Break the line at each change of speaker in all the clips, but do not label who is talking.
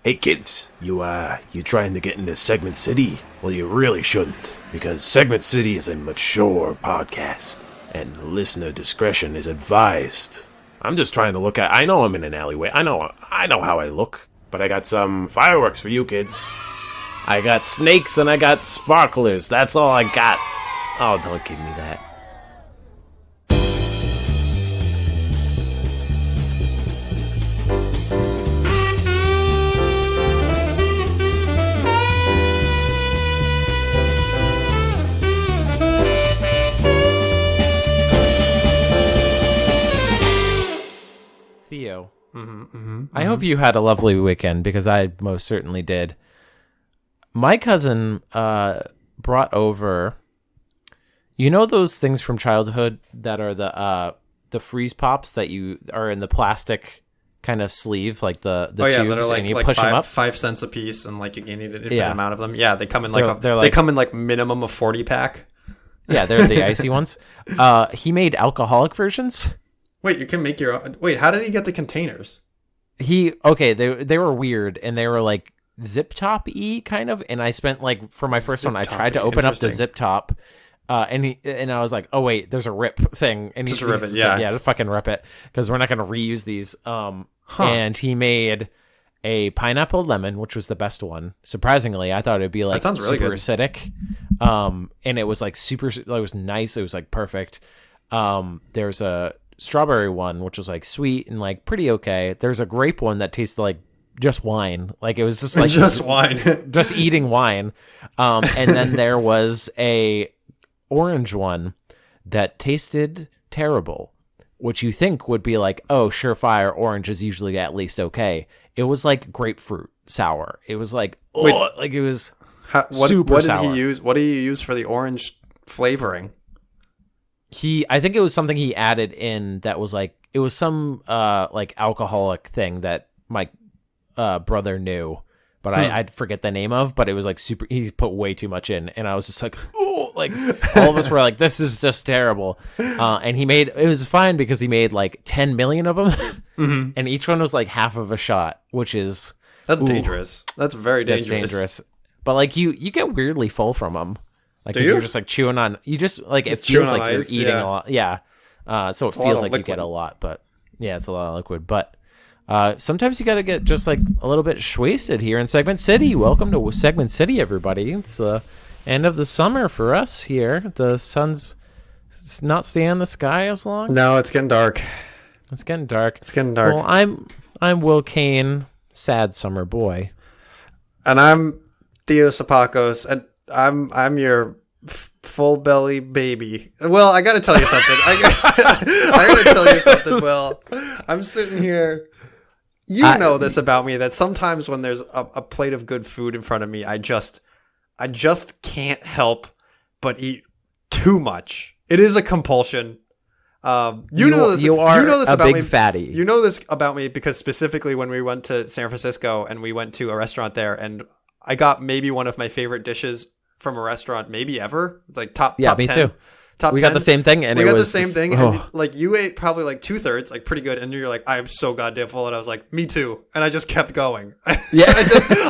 Hey kids, you trying to get into Segment City? Well, you really shouldn't, because Segment City is a mature podcast, and listener discretion is advised. I'm just trying to look at... I know I'm in an alleyway. I know how I look, but I got some fireworks for you kids. I got snakes and I got sparklers. That's all I got. Oh, don't give me that.
Theo, I hope you had a lovely weekend, because I most certainly did. My cousin brought over, you know those things from childhood that are the freeze pops that you are in the plastic kind of sleeve, like the tubes,
that are like,
and you
like
push them up.
5 cents a piece, and like you can eat an infinite amount of them. Yeah, they come in like
they
come in like minimum of 40 pack.
Yeah, they're the icy ones. He made alcoholic versions.
Wait, you can make your own. Wait, how did he get the containers?
They were weird, and they were like zip top-y kind of, and I spent like for my first one I tried to open up the zip top, and I was like, oh wait, there's a rip thing, and
just rip it. Just
fucking rip it, because we're not going to reuse these. And he made a pineapple lemon, which was the best one. Surprisingly, I thought it'd be like
really
super
good.
Acidic, and it was like super. It was nice. It was like perfect. There's a strawberry one, which was like sweet and like pretty okay. There's a grape one that tasted like just wine. Like it was just like
just wine,
just eating wine. And then there was a orange one that tasted terrible, which you think would be like, oh, surefire, orange is usually at least okay. It was like grapefruit sour. It was like, like it was super sour.
What did he use? What did he use for the orange flavoring?
I think it was something he added in that was like, it was some like alcoholic thing that my brother knew, but I'd forget the name of, but it was like super, he put way too much in, and I was just like, oh, like all of us were like, this is just terrible. And it was fine because he made like 10 million of them, and each one was like half of a shot, which is...
That's dangerous. That's very dangerous.
That's dangerous. But like you get weirdly full from them. Like, because you're just like chewing on, you just like, it feels like you're eating a lot. Yeah. So it feels like you get a lot, but yeah, it's a lot of liquid. But sometimes you got to get just like a little bit wasted here in Segment City. Welcome to Segment City, everybody. It's the end of the summer for us here. The sun's not staying in the sky as long.
No, it's getting dark.
It's getting dark.
It's getting dark.
Well, I'm Will Kane, sad summer boy.
And I'm Theo Sapakos, and I'm your full belly baby. Well, I gotta tell you something. I gotta tell you something, Will. I'm sitting here. You know this about me, that sometimes when there's a plate of good food in front of me, I just can't help but eat too much. It is a compulsion. You know this about
big
me.
Fatty.
You know this about me because specifically when we went to San Francisco and we went to a restaurant there, and I got maybe one of my favorite dishes from a restaurant, maybe ever. Like top 10.
Me too.
Top
we
10.
got the same thing, and
we
it
got
was
the same thing.
Oh.
And like you ate probably like 2/3, like pretty good, and you're like, I'm so goddamn full, and I was like, me too, and I just kept going.
Yeah,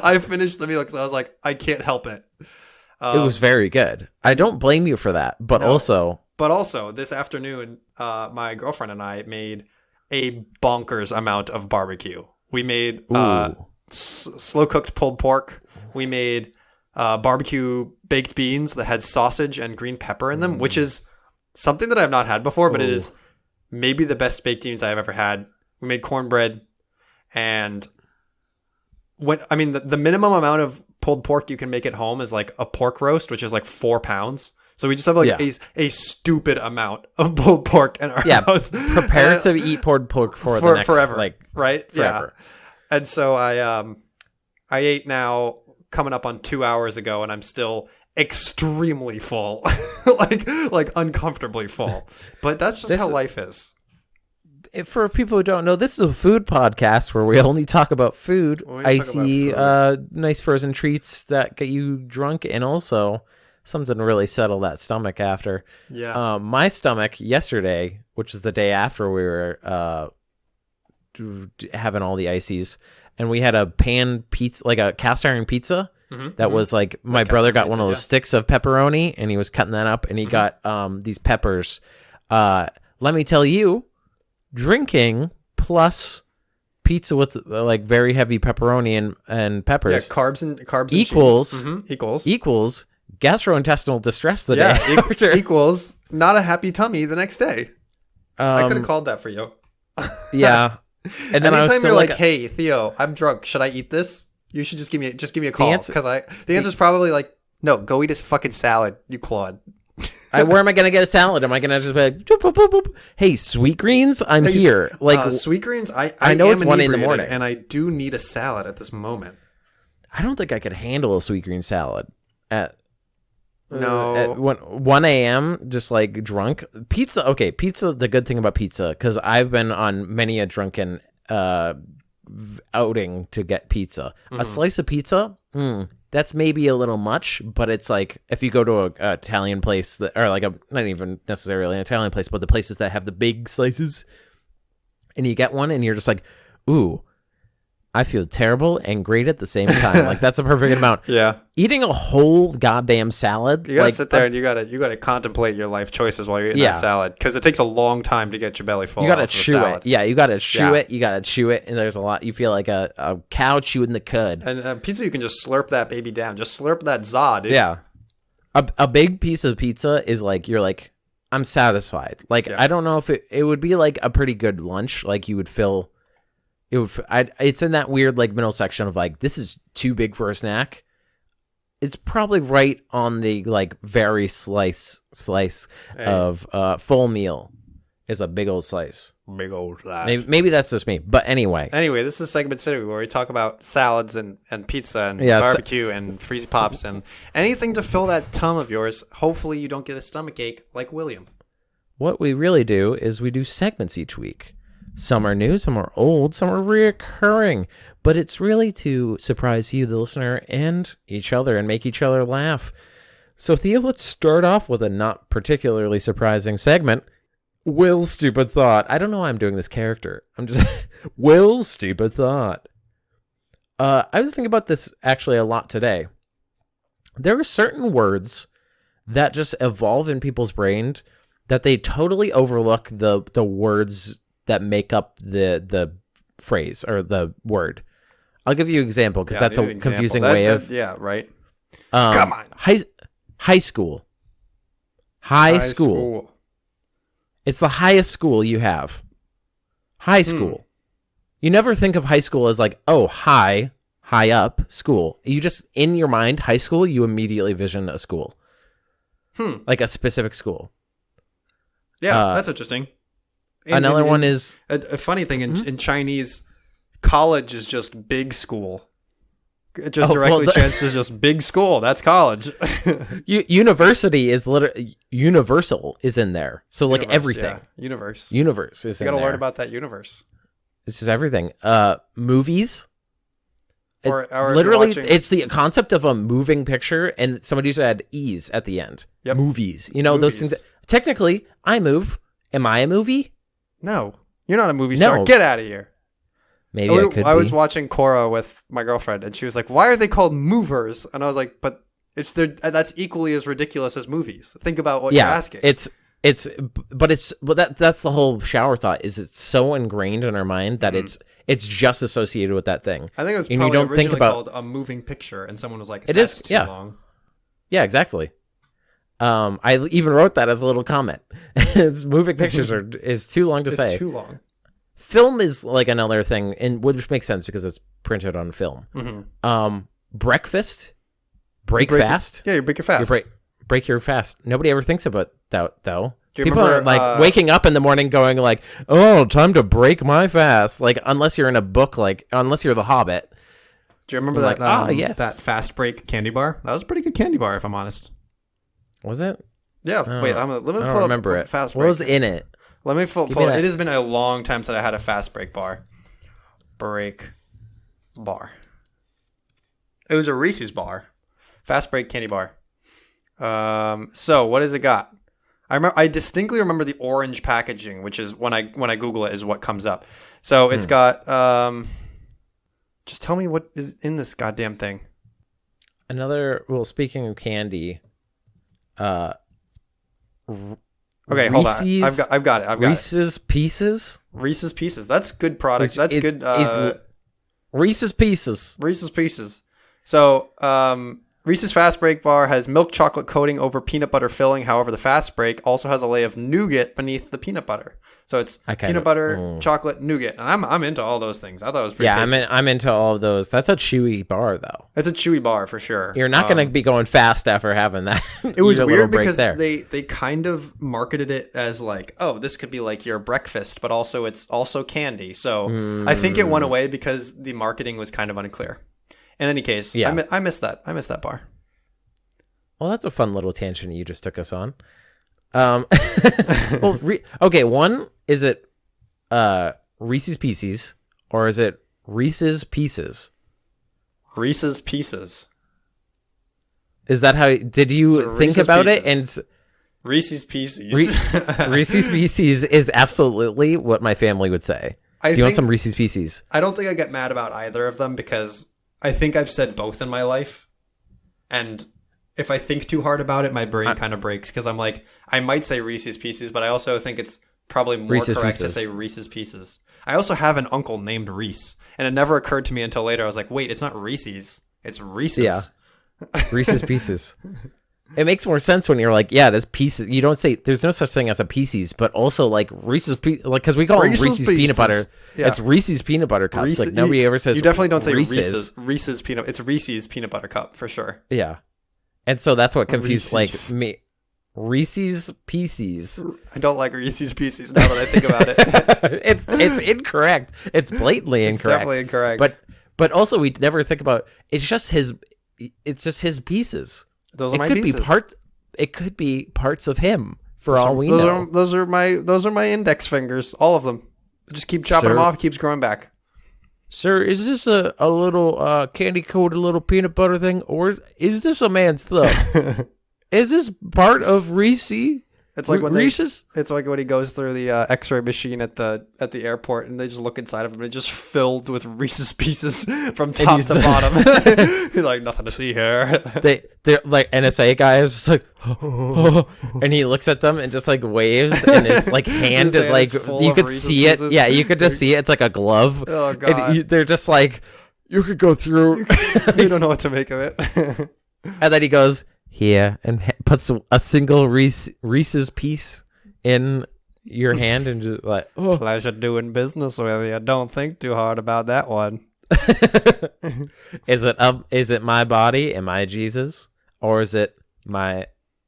I finished the meal because I was like, I can't help it.
It was very good. I don't blame you for that, but also
this afternoon, my girlfriend and I made a bonkers amount of barbecue. We made slow cooked pulled pork. We made barbecue baked beans that had sausage and green pepper in them, which is something that I've not had before, but it is maybe the best baked beans I've ever had. We made cornbread, and the minimum amount of pulled pork you can make at home is like a pork roast, which is like 4 pounds. So we just have like a stupid amount of pulled pork in our house.
Prepare to eat pulled pork for the next
forever,
like
right?
Forever.
Yeah. And so I ate now coming up on 2 hours ago, and I'm still extremely full, like uncomfortably full. But that's just how life is.
For people who don't know, this is a food podcast where we only talk about food, icy, nice frozen treats that get you drunk, and also something to really settle that stomach after.
Yeah.
My stomach yesterday, which is the day after we were having all the ices, and we had a pan pizza, like a cast iron pizza. That was like my brother got one of those sticks of pepperoni, and he was cutting that up, and he got these peppers. Let me tell you, drinking plus pizza with like very heavy pepperoni and peppers,
carbs and
equals
and cheese.
equals gastrointestinal distress the day after.
Equals not a happy tummy the next day. I could have called that for you.
Yeah, and then I was still
you're like, "Hey Theo, I'm drunk. Should I eat this?" You should just give me a call, because the answer is probably like, no, go eat a fucking salad, you clod.
Where am I gonna get a salad? Am I gonna just be like, boop, boop, boop, boop. Hey, sweet greens, I'm here. Like
sweet greens, I
know
am
it's 1 a.m,
and I do need a salad at this moment.
I don't think I could handle a sweet green salad at 1 a.m. just like drunk. Pizza, okay, pizza. The good thing about pizza, because I've been on many a drunken outing to get pizza. A slice of pizza, that's maybe a little much, but it's like if you go to a Italian place or like not even necessarily an Italian place, but the places that have the big slices, and you get one and you're just like, ooh, I feel terrible and great at the same time. Like that's a perfect amount.
Yeah.
Eating a whole goddamn salad.
You gotta sit there and you gotta contemplate your life choices while you're eating that salad, because it takes a long time to get your belly full.
You gotta chew it. Yeah, you gotta chew it. You gotta chew it, and there's a lot. You feel like a cow chewing the cud.
And pizza, you can just slurp that baby down. Just slurp that za, dude.
Yeah. A big piece of pizza is like you're like, I'm satisfied. Like I don't know if it would be like a pretty good lunch. Like you would feel. It's in that weird like middle section of like, this is too big for a snack. It's probably right on the like very slice of full meal is a big old slice.
Big old slice.
Maybe that's just me, but anyway.
This is Segment City, where we talk about salads and pizza and barbecue and freeze pops and anything to fill that tum of yours. Hopefully you don't get a stomach ache like William.
What we really do is we do segments each week. Some are new, some are old, some are reoccurring, but it's really to surprise you, the listener, and each other, and make each other laugh. So, Theo, let's start off with a not particularly surprising segment. Will's Stupid Thought. I don't know why I'm doing this character. I'm just... Will's Stupid Thought. I was thinking about this actually a lot today. There are certain words that just evolve in people's brains that they totally overlook the words that make up the phrase or the word. I'll give you an example, because that's a confusing way of...
Yeah, right.
Come on. High school. High school. It's the highest school you have. High school. You never think of high school as like, oh, high up school. You just, in your mind, high school, you immediately vision a school. Like a specific school.
Yeah, that's interesting.
Another one is...
A funny thing, in Chinese, college is just big school. It just directly translates just big school. That's college.
University is literally... Universal is in there. So like everything.
Yeah. Universe is in there. You gotta learn about that universe.
It's just everything. Movies. It's
or
literally, it's the concept of a moving picture, and somebody said ease at the end.
Yep.
Movies. You know, those things. Technically, I move. Am I a movie?
No, you're not a movie star. Get out of here.
Maybe I could be.
I was watching Korra with my girlfriend, and she was like, "Why are they called movers?" And I was like, "But that's equally as ridiculous as movies. Think about what you're asking."
That's the whole shower thought. Is it's so ingrained in our mind that it's just associated with that thing.
I think it was probably originally called a moving picture, and someone was like, "That's too long."
Yeah, exactly. I even wrote that as a little comment. Moving pictures is too long to say.
It's too long.
Film is like another thing, and which makes sense because it's printed on film. Breakfast, fast.
Yeah, you break your fast.
Break your fast. Nobody ever thinks about that though.
People
are like waking up in the morning going like, "Oh, time to break my fast." Like unless you're in a book, like unless you're The Hobbit.
Do you remember that? Yes, that fast break candy bar. That was a pretty good candy bar, if I'm honest.
Was it?
Yeah. Wait, let me pull up.
Remember it.
Fast break.
What was in it?
Let me pull it. It has been a long time since I had a fast break bar. Break bar. It was a Reese's bar. Fast break candy bar. So what has it got? I distinctly remember the orange packaging, which is when I Google it is what comes up. So it's got Just tell me what is in this goddamn thing.
Speaking of candy,
Okay, hold on. I've got it.
Reese's Pieces.
Reese's Pieces. That's good product. That's good.
Reese's Pieces.
Reese's Pieces. So, Reese's Fast Break bar has milk chocolate coating over peanut butter filling. However, the Fast Break also has a layer of nougat beneath the peanut butter. So it's peanut butter, chocolate, nougat. And I'm into all those things. I thought it was pretty tasty.
I'm into all of those. That's a chewy bar, though.
It's a chewy bar for sure.
You're not going to be going fast after having that.
It was weird because they kind of marketed it as like, oh, this could be like your breakfast, but also it's also candy. So I think it went away because the marketing was kind of unclear. In any case, I missed that. I missed that bar.
Well, that's a fun little tangent you just took us on. Well, one, is it Reese's Pieces or is it Reese's Pieces?
Reese's Pieces.
Is that how? Did you think about it? And
Reese's Pieces.
Reese's Pieces is absolutely what my family would say. Do you want some Reese's Pieces?
I don't think I get mad about either of them because I think I've said both in my life, and if I think too hard about it, my brain kind of breaks because I'm like, I might say Reese's Pieces, but I also think it's probably more correct to say Reese's Pieces. I also have an uncle named Reese, and it never occurred to me until later. I was like, wait, it's not Reese's, it's Reese's.
Yeah, Reese's Pieces. It makes more sense when you're like, yeah, there's pieces. You don't say there's no such thing as a Pieces, but also like Reese's, like because we call them Reese's peanut butter. Yeah. It's Reese's peanut butter cups. Like nobody ever says.
You definitely don't say Reese's peanut. It's Reese's peanut butter cup for sure.
Yeah. And so that's what confused like me. Reese's Pieces.
I don't like Reese's Pieces now that I think about it.
It's incorrect. It's blatantly incorrect.
It's definitely incorrect.
But also we never think about it's just his pieces.
Those are my pieces.
It could be parts of him for all we know.
Those are my index fingers, all of them. Just keep chopping them off, it keeps growing back.
Sir, is this a little candy-coated little peanut butter thing, or is this a man's thumb? Is this part of Reese?
It's like when
Reese's?
It's like when he goes through the X-ray machine at the airport, and they just look inside of him, and it's just filled with Reese's Pieces from top to bottom. He's like, nothing to see here.
They're like NSA guy is just like, and he looks at them and just like waves, and his like hand is like you could see it. Pieces. Yeah, you could just see it. It's like a glove.
Oh god!
And they're just like, you could go through.
You don't know what to make of it.
And then he goes here and puts a single Reese's piece in your hand and just like, oh,
pleasure doing business with you. Don't think too hard about that one.
Is it my body? Am I Jesus? Or is it my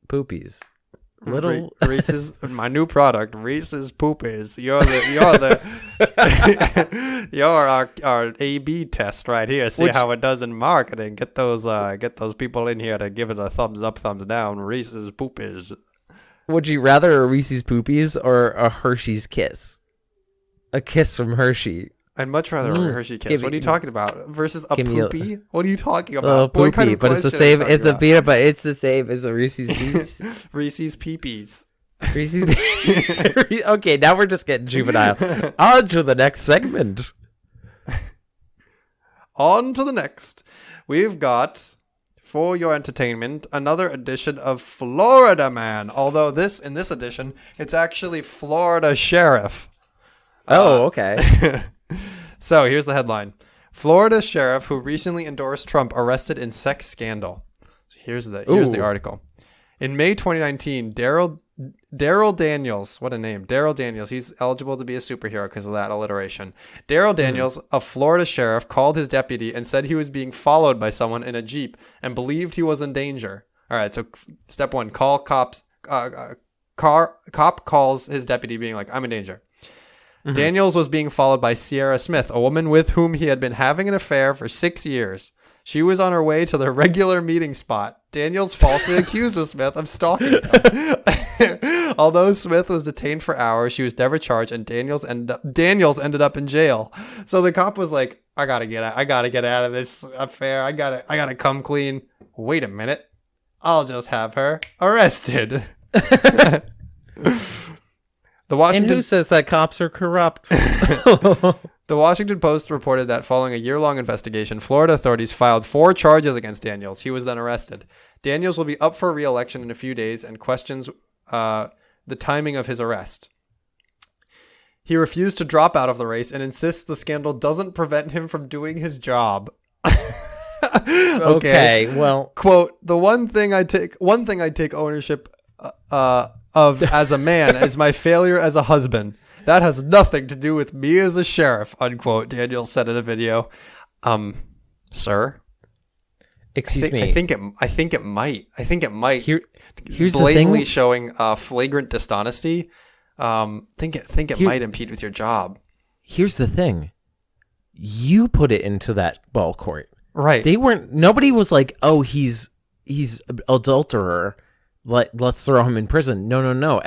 poopies? Little
Reese's, my new product, Reese's Poopies. You're our A/B test right here. See how it does in marketing. Get those people in here to give it a thumbs up, thumbs down. Reese's Poopies.
Would you rather a Reese's Poopies or a Hershey's Kiss? A kiss from Hershey.
I'd much rather a Hershey Kiss. What are you talking about? Versus a poopy? What are you talking about?
Oh, poopy, kind of but it's the same. It's a peanut, but it's the same as a Reese's Piece.
Reese's Peepees.
Reese's. Okay, now we're just getting juvenile. On to the next segment.
On to the next. We've got, for your entertainment, another edition of Florida Man. Although in this edition, it's actually Florida Sheriff.
Oh, okay.
So here's the headline. Florida sheriff who recently endorsed Trump arrested in sex scandal. Here's the article. In May 2019, Daryl Daniels, what a name, Daryl Daniels, he's eligible to be a superhero because of that alliteration. Daryl Daniels, a Florida sheriff, called his deputy and said he was being followed by someone in a Jeep and believed he was in danger. All right, so step one, call cops. Cop calls his deputy being like, I'm in danger. Mm-hmm. Daniels was being followed by Sierra Smith, a woman with whom he had been having an affair for 6 years. She was on her way to their regular meeting spot. Daniels falsely accused of Smith of stalking him. Although Smith was detained for hours, she was never charged, and Daniels ended up in jail. So the cop was like, I gotta get out of this affair. I gotta come clean. Wait a minute. I'll just have her arrested. The Washington...
And who says that cops are corrupt?
The The Washington Post reported that following a year-long investigation, Florida authorities filed 4 charges against Daniels. He was then arrested. Daniels will be up for re-election in a few days and questions the timing of his arrest. He refused to drop out of the race and insists the scandal doesn't prevent him from doing his job.
Okay, well,
quote, the one thing I take ownership of as a man is my failure as a husband. That has nothing to do with me as a sheriff, unquote, Daniels said in a video. Sir?
Excuse me.
I think it might.
Here's
blatantly
the thing.
showing flagrant dishonesty. Think it might impede with your job.
Here's the thing. You put it into that ball court.
Right.
Nobody was like, oh, he's adulterer. Let's throw him in prison. No.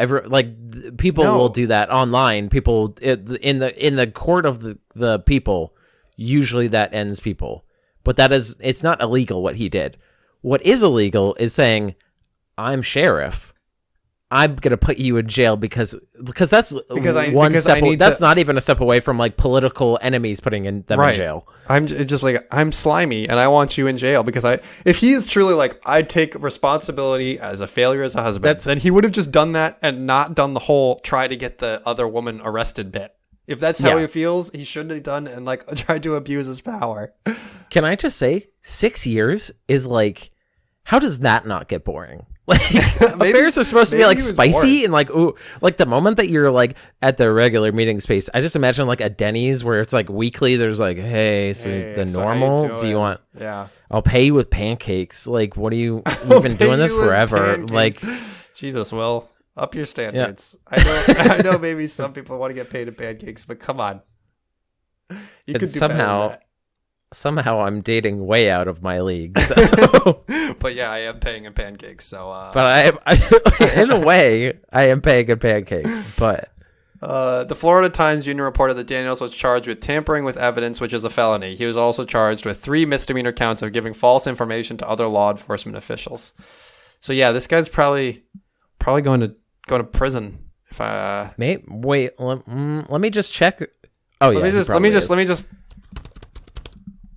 People will do that online. People in the court of the people, usually that ends people. But it's not illegal what he did. What is illegal is saying, I'm sheriff. I'm gonna put you in jail because that's that's not even a step away from like political enemies putting them in jail.
I'm just like, I'm slimy and I want you in jail because if he is truly like, I take responsibility as a failure as a husband, then he would have just done that and not done the whole try to get the other woman arrested bit. If that's how he feels, he shouldn't have done and like tried to abuse his power.
Can I just say 6 years is like, how does that not get boring? Like affairs are supposed to be like spicy bored. And like, ooh, like the moment that you're like at the regular meeting space, I just imagine like a Denny's where it's like weekly. There's like, hey, normal. Do you want?
Yeah,
I'll pay you with pancakes. Like, what are you? We've been doing this forever. Like,
Jesus, Will, up your standards. Yeah. I know. Maybe some people want to get paid in pancakes, but come on, you could do
somehow I'm dating way out of my league. So.
But yeah, I am paying in pancakes. So,
but I in a way, I am paying in pancakes. But
the Florida Times Union reported that Daniels was charged with tampering with evidence, which is a felony. He was also charged with 3 misdemeanor counts of giving false information to other law enforcement officials. So yeah, this guy's probably going to prison. If I
wait, let me just check. Oh yeah,
let me just.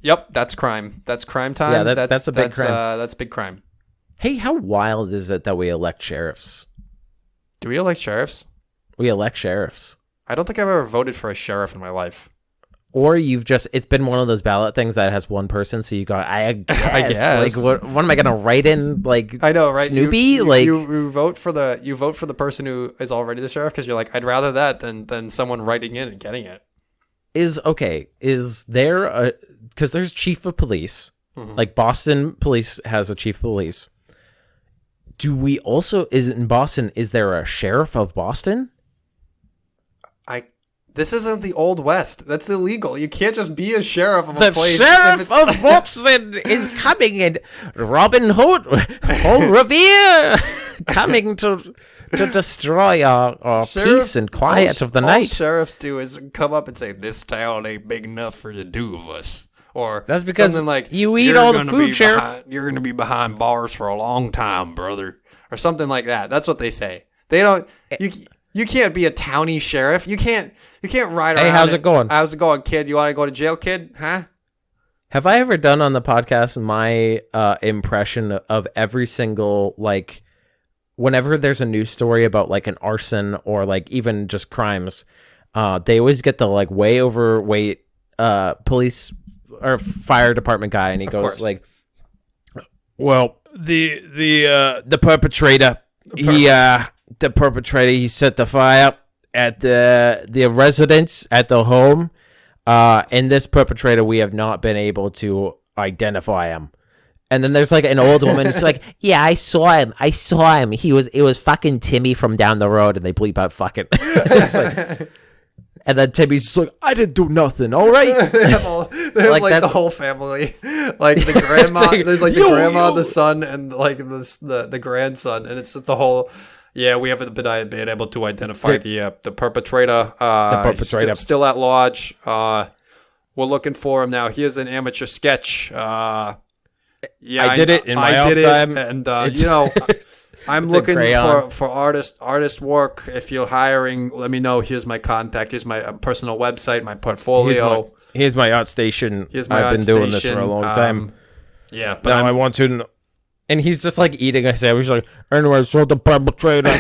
Yep, that's crime. That's crime time.
Yeah, that's a big crime.
That's big crime.
Hey, how wild is it that we elect sheriffs?
Do we elect sheriffs?
We elect sheriffs.
I don't think I've ever voted for a sheriff in my life.
Or it's been one of those ballot things that has one person, so you go, I guess. Like, what am I gonna write in? Like,
I know, right?
Snoopy.
You vote for the person who is already the sheriff because you're like, I'd rather that than someone writing in and getting it. Is
there because there's chief of police, like Boston police has a chief of police. In Boston, is there a sheriff of Boston?
This isn't the Old West. That's illegal. You can't just be a sheriff of a place.
The sheriff of Boston is coming in. Robin Hood, whole revere, coming to destroy our peace and quiet of the night.
All sheriffs do is come up and say, this town ain't big enough for the 2 of us. Or
that's because
something like,
you eat all the food, sheriff.
You're going to be behind bars for a long time, brother. Or something like that. That's what they say. They don't... You can't be a townie sheriff. You can't ride around.
Hey, how's it going?
How's it going, kid? You want to go to jail, kid? Huh?
Have I ever done on the podcast my impression of every single, like, whenever there's a news story about, like, an arson or, like, even just crimes, they always get the, like, way overweight police or fire department guy, and he goes, like, well, the perpetrator, the perpetrator, he set the fire at the residence at the home, and this perpetrator, we have not been able to identify him. And then there's like an old woman. She's like, yeah, I saw him. It was fucking Timmy from down the road, and they bleep out fucking. It's like, and then Timmy's just like, I didn't do nothing. All right.
they have like the whole family, like the grandma. Like, there's like the grandma, the son, and like the grandson, and it's the whole. Yeah, we haven't been able to identify the perpetrator. The perpetrator still at large. We're looking for him now. Here's an amateur sketch. Yeah,
I did it in my off time.
And
It's-
I'm
it's a
looking
crayon.
for artist work. If you're hiring, let me know. Here's my contact. Here's my personal website, my portfolio.
Here's my art station.
Here's my
I've been
art
doing this
station.
for a long time.
Yeah, but
Now I want to know. And he's just like eating a sandwich. Like, anyway, so the perpetrator.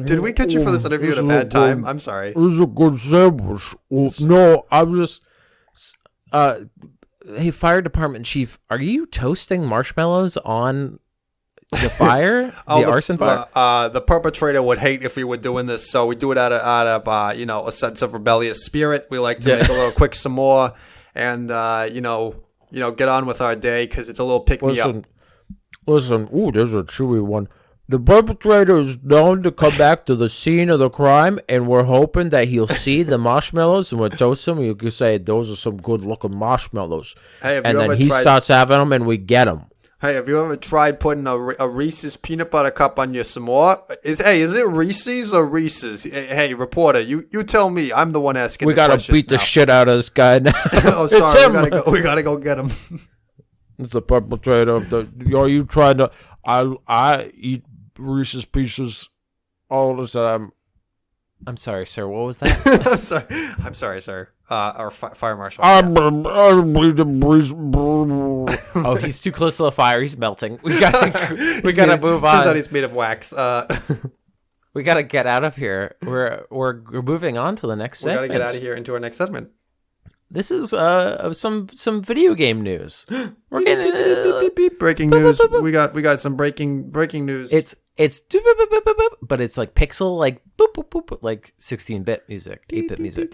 did we catch you for this interview at a bad time? I'm sorry.
It was a good sandwich. No, I'm just. Hey, fire department chief, are you toasting marshmallows on the fire? The arson fire?
The perpetrator would hate if we were doing this, so we do it out of a sense of rebellious spirit. We like to make a little quick some more, and get on with our day because it's a little pick me up.
Listen. Ooh, there's a chewy one. The perpetrator is known to come back to the scene of the crime, and we're hoping that he'll see the marshmallows and we'll toast them. You can say, those are some good-looking marshmallows.
Hey,
and then he starts having them, and we get them.
Hey, have you ever tried putting a Reese's peanut butter cup on your s'more? Is it Reese's or Reese's? Hey, reporter, you tell me. I'm the one asking.
We gotta beat the shit out of this guy now.
Oh, sorry, we gotta go get him.
It's the perpetrator of the. Are you trying to? I eat Reese's Pieces all the time. I'm sorry, sir. What was that?
I'm sorry, sir. Our fire marshal.
Oh, he's too close to the fire. He's melting. We gotta move on.
Turns out he's made of wax.
We gotta get out of here. We're moving on to the next segment.
We gotta get out of here into our next segment.
This is some video game news. We're getting
beep, beep. Breaking news. We got some breaking news.
It's but it's like pixel, like boop boop boop, like 16-bit music, 8-bit music.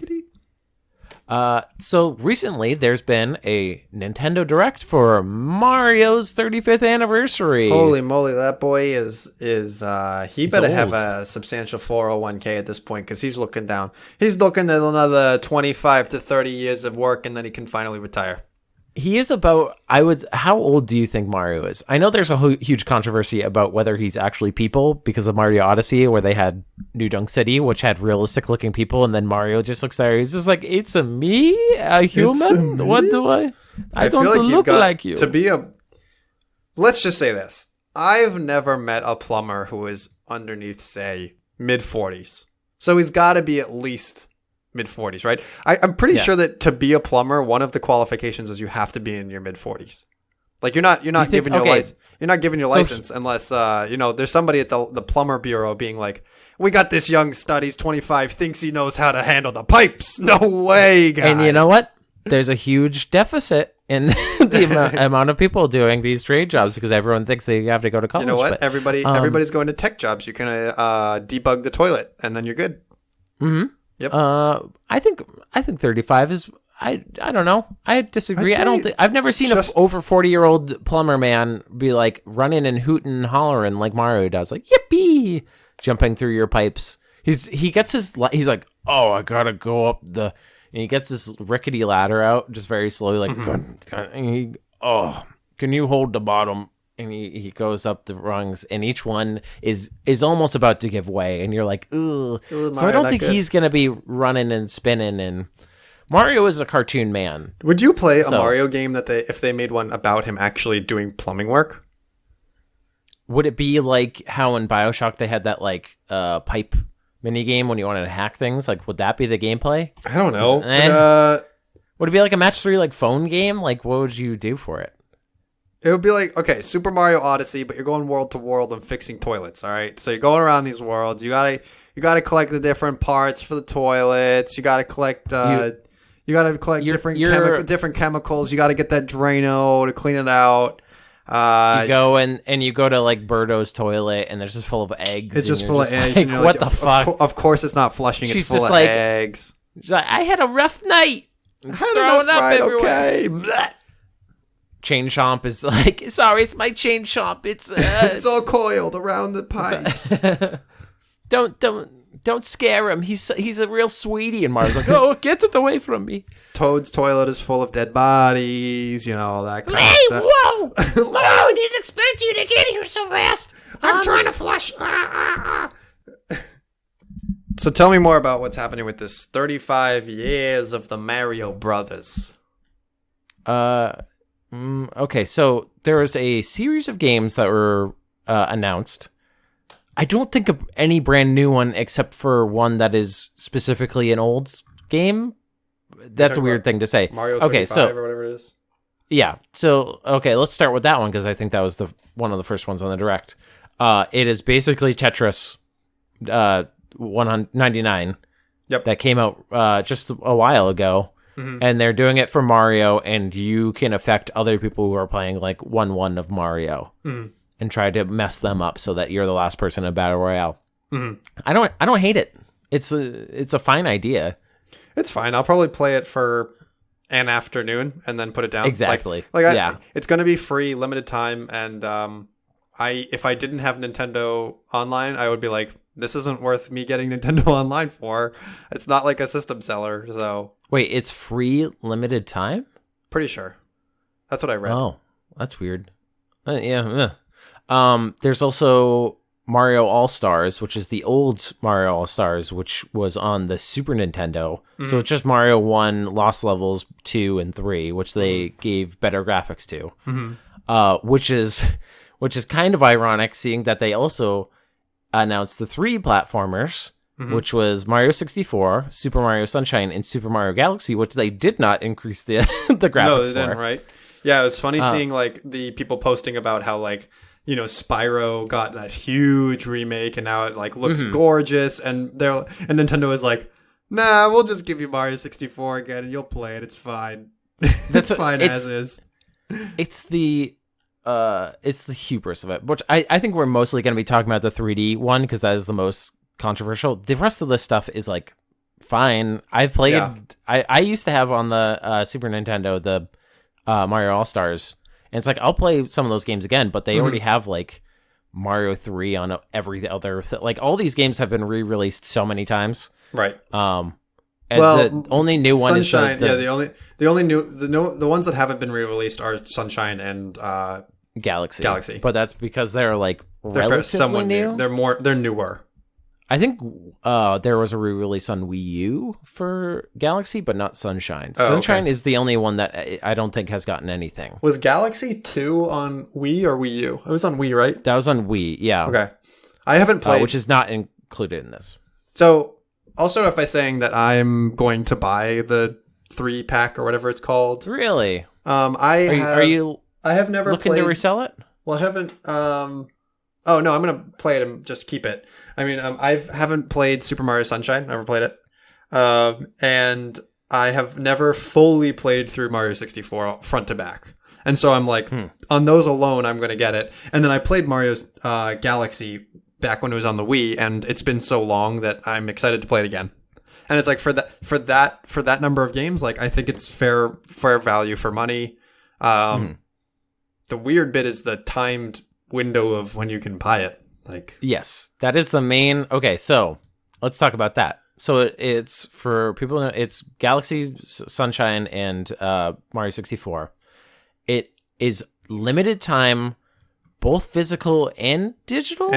So recently there's been a Nintendo Direct for Mario's 35th anniversary.
Holy moly, that boy is he better
old.
have a substantial 401k at this point because he's looking down. He's looking at another 25 to 30 years of work and then he can finally retire.
He is about, how old do you think Mario is? I know there's a huge controversy about whether he's actually people because of Mario Odyssey, where they had New Dunk City, which had realistic looking people, and then Mario just looks there. He's just like, it's a me, a human? What do I don't
feel like
look like you.
To be let's just say this. I've never met a plumber who is underneath, say, mid-40s. So he's got to be at least mid-40s, right? I'm pretty sure that to be a plumber, one of the qualifications is you have to be in your mid-40s. Like you're not giving your license. You're not giving your license unless there's somebody at the plumber bureau being like, we got this young stud, he's 25, thinks he knows how to handle the pipes. No way, guy.
And you know what? There's a huge deficit in the amount of people doing these trade jobs because everyone thinks they have to go to college.
You know what?
But,
everybody's going to tech jobs. You can debug the toilet and then you're good.
Mm-hmm.
Yep.
I think 35 is. I don't know. I disagree. I don't think I've never seen a over 40-year-old plumber man be like running and hooting and hollering like Mario does, like yippee, jumping through your pipes. He's like, oh, I gotta go up and he gets this rickety ladder out just very slowly, like, can you hold the bottom? And he goes up the rungs, and each one is almost about to give way, and you're like, ooh. So I don't think he's gonna be running and spinning. And Mario is a cartoon man.
Would you play a Mario game if they made one about him actually doing plumbing work?
Would it be like how in BioShock they had that like pipe mini game when you wanted to hack things? Like, would that be the gameplay?
I don't know.
Would it be like a match 3 like phone game? Like, what would you do for it?
It would be like, okay, Super Mario Odyssey, but you're going world to world and fixing toilets, all right? So you're going around these worlds. You gotta collect the different parts for the toilets. You gotta collect different chemicals. You gotta get that Drano to clean it out.
You go and you go to like Birdo's toilet and there's just full of eggs.
It's just full of eggs.
Like, what the fuck?
Of course it's not flushing.
She's
it's full
just
of
like,
eggs.
She's like, I had a rough night.
Throwing up everywhere. Okay.
Chain Chomp is like, sorry, it's my Chain Chomp. It's
it's all coiled around the pipes.
Don't scare him. He's a real sweetie. And Mario's like, oh, get it away from me.
Toad's toilet is full of dead bodies. You know that kind of stuff.
Whoa! I didn't expect you to get here so fast. I'm trying to flush.
So tell me more about what's happening with this 35 years of the Mario Brothers.
Okay, so there was a series of games that were announced. I don't think of any brand new one except for one that is specifically an old game. That's a weird thing to say.
Mario 35 or whatever it is.
Yeah. So, okay, let's start with that one because I think that was one of the first ones on the Direct. It is basically Tetris 199 that came out just a while ago. Mm-hmm. And they're doing it for Mario, and you can affect other people who are playing like 1-1 of Mario and try to mess them up so that you're the last person in a battle royale. Mm-hmm. I don't hate it. It's a fine idea.
It's fine. I'll probably play it for an afternoon and then put it down.
Exactly.
It's going to be free, limited time, and if I didn't have Nintendo Online, I would be like, this isn't worth me getting Nintendo Online for. It's not like a system seller, so...
Wait, it's free limited time?
Pretty sure. That's what I read.
Oh, that's weird. Yeah. There's also Mario All-Stars, which is the old Mario All-Stars, which was on the Super Nintendo. Mm-hmm. So it's just Mario 1, Lost Levels 2, and 3, which they gave better graphics to. Mm-hmm. Which is kind of ironic, seeing that they also announced the 3 platformers, which was Mario 64, Super Mario Sunshine, and Super Mario Galaxy, which they did not increase the graphics
no, they
for.
didn't, right? Yeah, it was funny seeing like the people posting about how like, you know, Spyro got that huge remake and now it like looks gorgeous, and Nintendo is like, nah, we'll just give you Mario 64 again and you'll play it. It's fine. It's fine as is.
It's the hubris of it, which I think we're mostly going to be talking about the 3D one because that is the most controversial. The rest of this stuff is like fine. I've played. Yeah. I used to have on the Super Nintendo the Mario All Stars, and it's like I'll play some of those games again, but they already have like Mario 3 on every other. Like all these games have been re-released so many times,
right?
And the only new one
Sunshine,
is
the only new the ones that haven't been re-released are Sunshine and
Galaxy. But that's because they're like relatively new.
They're newer.
I think there was a re-release on Wii U for Galaxy, but not Sunshine. Sunshine is the only one that I don't think has gotten anything.
Was Galaxy 2 on Wii or Wii U? It was on Wii, right?
That was on Wii, yeah.
Okay. I haven't played...
which is not included in this.
So, I'll start off by saying that I'm going to buy the 3-pack or whatever it's called.
Really?
I have never
looking to resell it?
Well, I haven't... oh, no, I'm going to play it and just keep it. I mean, I haven't played Super Mario Sunshine. Never played it. And I have never fully played through Mario 64 front to back. And so I'm like, on those alone, I'm going to get it. And then I played Mario's Galaxy back when it was on the Wii, and it's been so long that I'm excited to play it again. And it's like for that number of games, like I think it's fair value for money. The weird bit is the timed window of when you can buy it. Like,
yes, that is the main. Okay, so let's talk about that. So it's for people who know, it's Galaxy, Sunshine, and Mario 64. It is limited time, both physical and digital.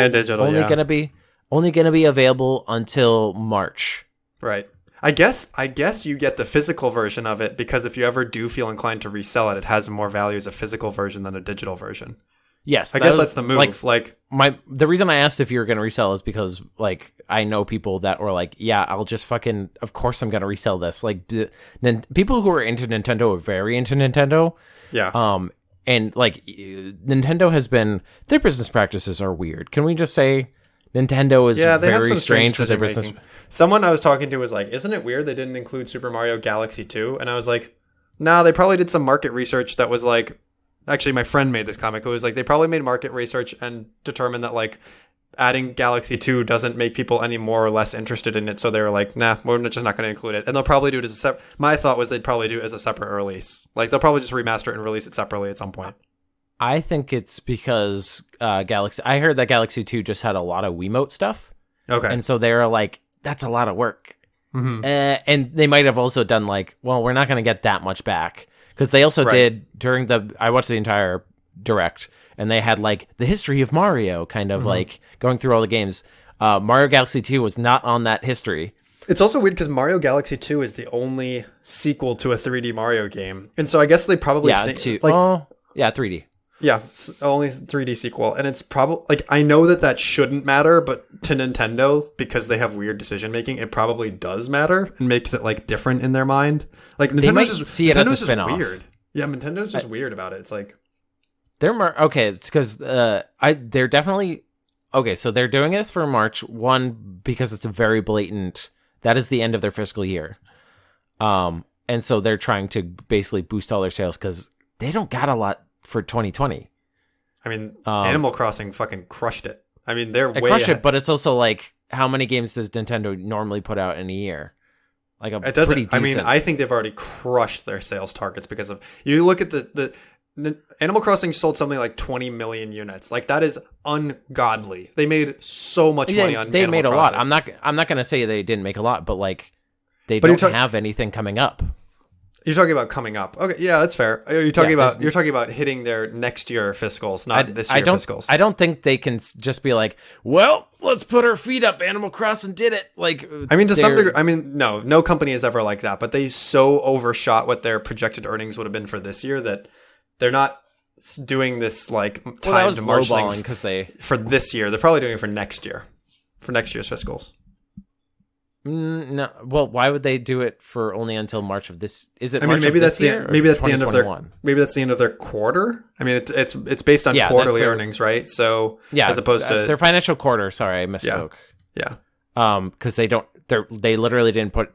Only gonna be available until March.
Right. I guess you get the physical version of it because if you ever do feel inclined to resell it, it has more value as a physical version than a digital version.
Yes,
I guess that's the move.
The reason I asked if you were going to resell is because like I know people that were like, yeah, I'll just of course I'm going to resell this. Like people who are into Nintendo are very into Nintendo.
Yeah.
And like Nintendo their business practices are weird. Can we just say Nintendo is very strange with their business?
Someone I was talking to was like, isn't it weird they didn't include Super Mario Galaxy 2? And I was like, no, they probably did some market research that was like, actually, my friend made this comic. It was like they probably made market research and determined that like adding Galaxy 2 doesn't make people any more or less interested in it. So they were like, nah, we're just not going to include it. And they'll probably do it as my thought was they'd probably do it as a separate release. Like they'll probably just remaster it and release it separately at some point.
I think it's because I heard that Galaxy 2 just had a lot of Wiimote stuff.
Okay.
And so they were like, that's a lot of work. Mm-hmm. And they might have also done like, well, we're not going to get that much back. Because they also did I watched the entire Direct, and they had like the history of Mario, kind of like going through all the games. Mario Galaxy 2 was not on that history,
It's also weird because Mario Galaxy 2 is the only sequel to a 3D Mario game. And so I guess they probably think, like,
3D.
Yeah, only 3D sequel. And it's probably, like, I know that shouldn't matter, but to Nintendo, because they have weird decision making, it probably does matter and makes it, like, different in their mind. Like,
They might see it as a spin-off.
Weird. Yeah, Nintendo's just weird about it. It's like...
Okay, it's because they're definitely... Okay, so they're doing this for March, one, because it's a very blatant... That is the end of their fiscal year. And so they're trying to basically boost all their sales because they don't got a lot for 2020.
I mean, Animal Crossing fucking crushed it. I mean, they're way
crushed
ahead.
it, but it's also like, how many games does Nintendo normally put out in a year? Like
it doesn't. I mean, I think they've already crushed their sales targets because of... You look at the Animal Crossing sold something like 20 million units. Like, that is ungodly. They made so much money on.
They made a
Crossing.
lot. I'm not going to say they didn't make a lot, but like, they don't have anything coming up.
You're talking about coming up. Okay, yeah, that's fair. You're talking about hitting their next year fiscals, not this year fiscals.
I don't think they can just be like, well, let's put our feet up. Animal Crossing did it. Like,
I mean, to some degree, I mean, no company is ever like that. But they so overshot what their projected earnings would have been for this year that they're not doing this like time to March thing for this year. They're probably doing it for next year, for next year's fiscals.
No, well, why would they do it for only until March of this? Is it?
I mean, maybe that's the end of their quarter. I mean, it's based on quarterly earnings, right? So as opposed to
their financial quarter. Sorry, I misspoke.
Yeah.
Because they literally didn't put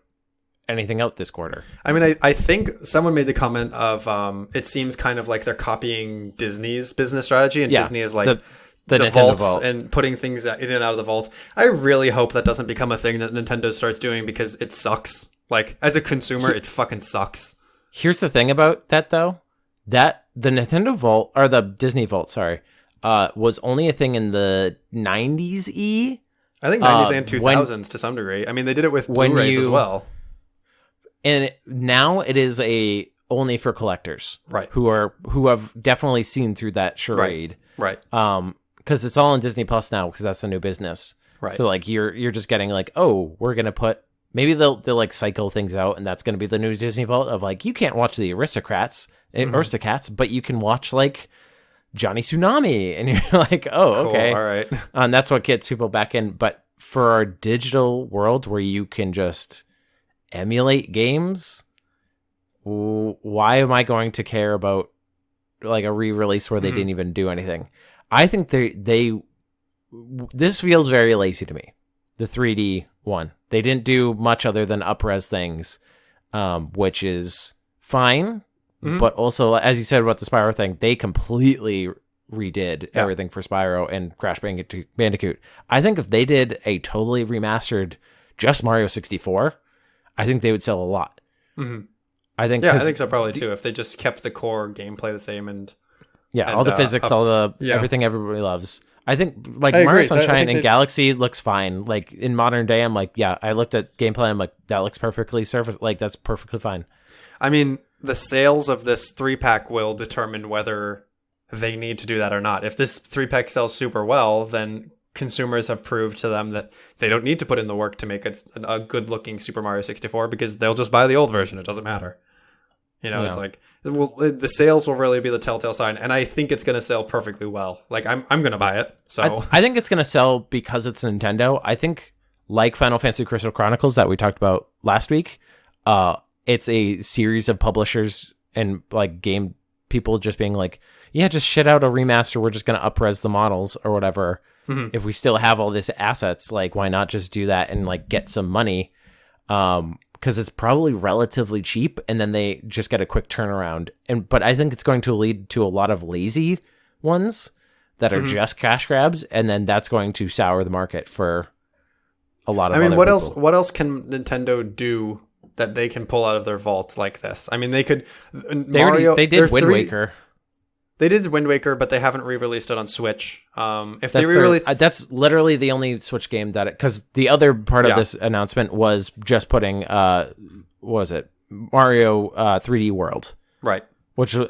anything out this quarter.
I mean, I think someone made the comment of it seems kind of like they're copying Disney's business strategy, and Disney is like. The vaults vault. And putting things in and out of the vault. I really hope that doesn't become a thing that Nintendo starts doing because it sucks. Like, as a consumer, it fucking sucks.
Here's the thing about that, though. That the Nintendo Vault, or the Disney Vault, sorry, was only a thing in the 90s.
I think 90s and 2000s to some degree. I mean, they did it with Blu-rays as well.
And now it is only for collectors.
Right.
Who have definitely seen through that charade.
Right.
Because it's all on Disney Plus now, because that's the new business. Right. So like you're just getting like, oh, we're gonna put, maybe they'll like cycle things out, and that's gonna be the new Disney Vault of like, you can't watch the Aristocats, but you can watch like Johnny Tsunami, and you're like, oh, okay,
all right.
And that's what gets people back in. But for our digital world where you can just emulate games, why am I going to care about like a re-release where they didn't even do anything? I think this feels very lazy to me. The 3D one, they didn't do much other than up-res things, which is fine. But also, as you said about the Spyro thing, they completely redid everything for Spyro and Crash Bandicoot. I think if they did a totally remastered just Mario 64, I think they would sell a lot. I think
so probably too. If they just kept the core gameplay the same and
all the physics, everything everybody loves. I think like Mario Sunshine and Galaxy looks fine. Like in modern day, I'm like, I looked at gameplay, I'm like, that looks perfectly surface. Like that's perfectly fine.
I mean, the sales of this 3-pack will determine whether they need to do that or not. If this 3-pack sells super well, then consumers have proved to them that they don't need to put in the work to make a good-looking Super Mario 64 because they'll just buy the old version. It doesn't matter. It's like, the sales will really be the telltale sign, and I think it's going to sell perfectly well. Like, I'm going to buy it. So
I think it's going to sell because it's Nintendo. I think, like Final Fantasy Crystal Chronicles that we talked about last week, it's a series of publishers and like game people just being like, yeah, just shit out a remaster. We're just going to up-res the models or whatever. If we still have all these assets, like, why not just do that and like get some money? Because it's probably relatively cheap, and then they just get a quick turnaround. But I think it's going to lead to a lot of lazy ones that are just cash grabs, and then that's going to sour the market for a lot of. I mean,
what else can Nintendo do that they can pull out of their vault like this? I mean, they could.
They did Wind Waker.
They did Wind Waker, but they haven't re-released it on Switch. If they
re-release, that's literally the only Switch game that because the other part of this announcement was just putting what was it, Mario 3D World,
right?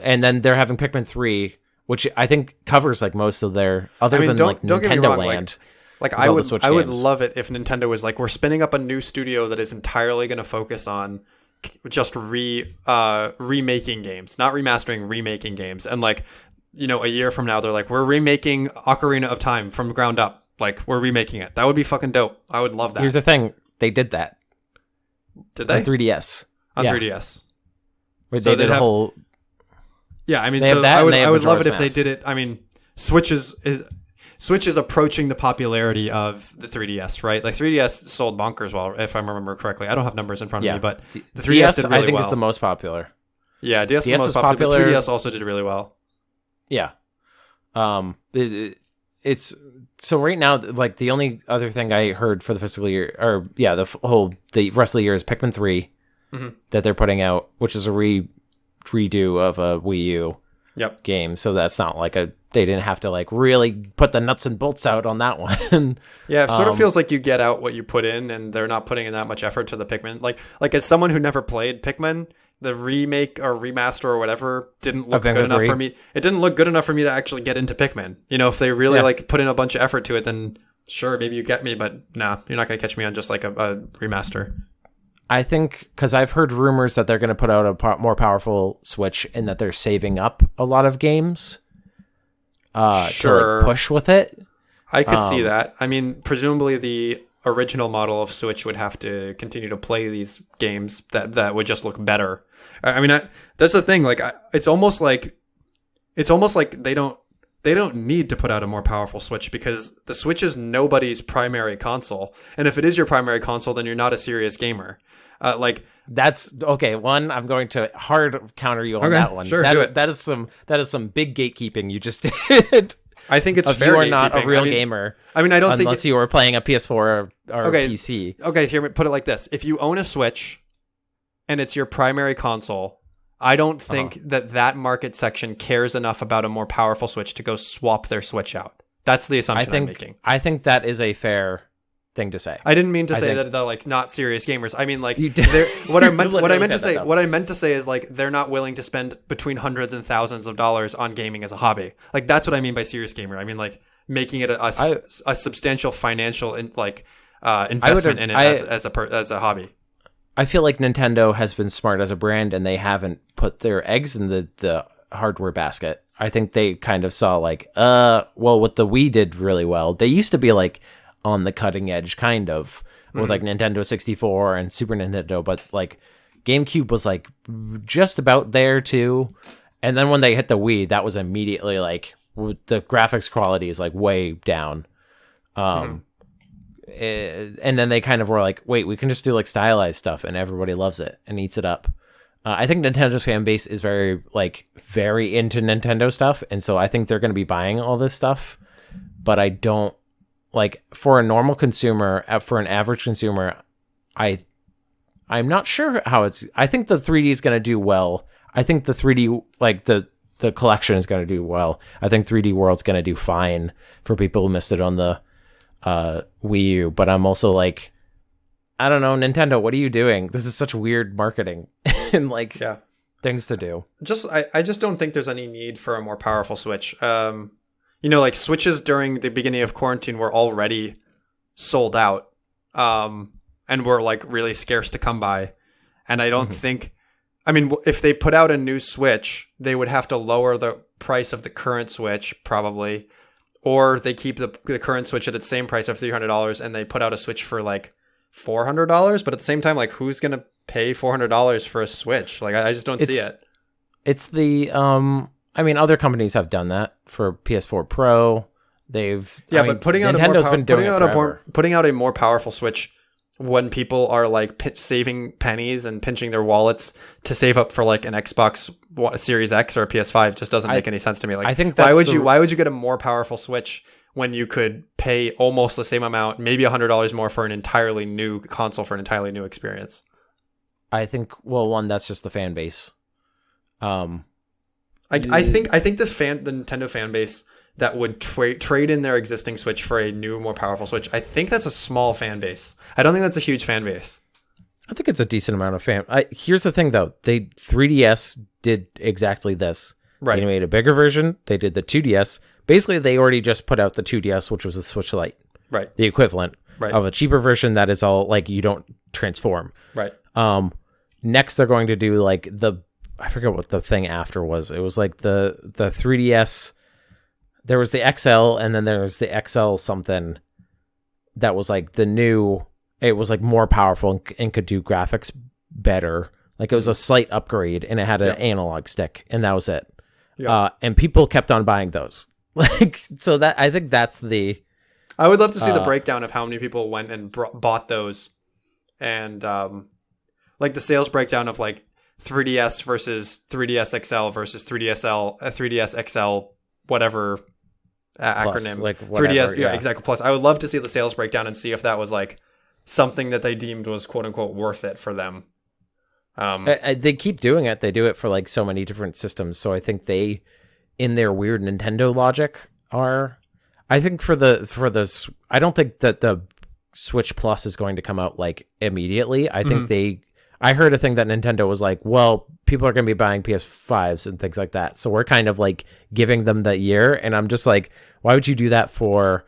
And then they're having Pikmin 3, which I think covers like most of their than Nintendo Land.
Like
All the Switch
I would
games.
love it if Nintendo was like, we're spinning up a new studio that is entirely going to focus on just remaking games, not remastering, remaking games. And like, you know, a year from now, they're like, we're remaking Ocarina of Time from the ground up. Like, we're remaking it. That would be fucking dope. I would love that.
Here's the thing. They did that.
Did they?
On 3DS.
On
Yeah.
3DS.
Where
So
they did
they'd
a
have-
whole...
Yeah, I mean,
They have
so
that,
I
and they have
would
the
love it if
Majora's
they
Mask.
did it. I mean, Switch is approaching the popularity of the 3DS, right? Like 3DS sold bonkers well, if I remember correctly. I don't have numbers in front of me, but the 3DS
DS,
did really
I think,
well.
is the most popular.
Yeah, DS is the
DS
most
was
popular,
popular.
but 3DS also did really well.
Yeah. It's so right now, like the only other thing I heard for the fiscal year, or yeah, the rest of the year is Pikmin 3 that they're putting out, which is a redo of a Wii U
Yep.
game. So that's not like they didn't have to like really put the nuts and bolts out on that one.
Yeah, it sort of feels like you get out what you put in, and they're not putting in that much effort to the Pikmin. Like as someone who never played Pikmin, the remake or remaster or whatever didn't look good enough for me. It didn't look good enough for me to actually get into Pikmin. You know, if they really like put in a bunch of effort to it, then sure, maybe you get me, but no, you're not going to catch me on just like a remaster.
I think because I've heard rumors that they're going to put out a more powerful Switch and that they're saving up a lot of games to like push with it.
I could see that. I mean, presumably the original model of Switch would have to continue to play these games that would just look better. I mean, that's the thing. Like, it's almost like they don't need to put out a more powerful Switch because the Switch is nobody's primary console. And if it is your primary console, then you're not a serious gamer.
That's okay. One, I'm going to hard counter you on that one.
Sure, do it.
That is some big gatekeeping you just did.
I think it's
if
fair.
You are not a
gatekeeping.
real gamer.
I mean, I don't think
unless you were playing a PS4 or
okay,
PC.
Okay, here, put it like this: if you own a Switch and it's your primary console, I don't think that market section cares enough about a more powerful Switch to go swap their Switch out. That's the assumption I'm making.
I think that is a fair thing to say.
I didn't mean to say that they're like not serious gamers. I mean like
you did.
what I meant to say is like they're not willing to spend between hundreds and thousands of dollars on gaming as a hobby. Like that's what I mean by serious gamer. I mean like making it a substantial financial investment in it as a hobby.
I feel like Nintendo has been smart as a brand and they haven't put their eggs in the hardware basket. I think they kind of saw like, what the Wii did really well. They used to be like on the cutting edge kind of with like Nintendo 64 and Super Nintendo, but like GameCube was like just about there too. And then when they hit the Wii, that was immediately like the graphics quality is like way down. And then they kind of were like, wait, we can just do like stylized stuff and everybody loves it and eats it up. I think Nintendo's fan base is very into Nintendo stuff. And so I think they're going to be buying all this stuff, but I don't like for a normal consumer, for an average consumer, I'm not sure how I think the 3D is going to do well. I think the 3D, like the collection is going to do well. I think 3D World's going to do fine for people who missed it on the Wii U, but I'm also like, I don't know, Nintendo, what are you doing? This is such weird marketing and things to do.
I just don't think there's any need for a more powerful Switch. Like Switches during the beginning of quarantine were already sold out, and were like really scarce to come by. And I don't think, I mean, if they put out a new Switch, they would have to lower the price of the current Switch probably, or they keep the current Switch at its same price of $300 and they put out a Switch for like $400. But at the same time, like who's going to pay $400 for a Switch? Like I just don't see it.
It's the, I mean, other companies have done that for PS4 Pro. But putting out a more powerful Switch when people are like saving pennies and pinching their wallets to save up for like an Xbox Series X or a PS5 just doesn't make any sense to me. Like, I think
why would you get a more powerful Switch when you could pay almost the same amount, maybe $100 more for an entirely new console for an entirely new experience?
I think, one, that's just the fan base.
I think the Nintendo fan base that would trade in their existing Switch for a new, more powerful Switch, I think that's a small fan base. I don't think that's a huge fan base.
I think it's a decent amount of fan. Here's the thing, though. 3DS did exactly this.
Right.
They made a bigger version. They did the 2DS. Basically, they already just put out the 2DS, which was the Switch Lite.
Right.
The equivalent
Right.
of a cheaper version that is all like you don't transform.
Right.
Next they're going to do like I forget what the thing after was. It was like the 3DS. There was the XL, and then there was the XL something that was like the new. It was like more powerful and could do graphics better. Like it was a slight upgrade, and it had an analog stick, and that was it. Yeah. And people kept on buying those. Like so that I think that's the.
I would love to see the breakdown of how many people went and bought those, and like the sales breakdown of like 3DS versus 3DS XL versus 3DS XL, whatever
Plus,
acronym,
like whatever,
3DS, yeah, exactly. Plus, I would love to see the sales breakdown and see if that was like something that they deemed was quote unquote worth it for them.
They keep doing it. They do it for like so many different systems. So I think they, in their weird Nintendo logic, are. I think for the I don't think that the Switch Plus is going to come out like immediately. I think I heard a thing that Nintendo was like, well, people are going to be buying PS5s and things like that. So we're kind of like giving them that year. And I'm just like, why would you do that for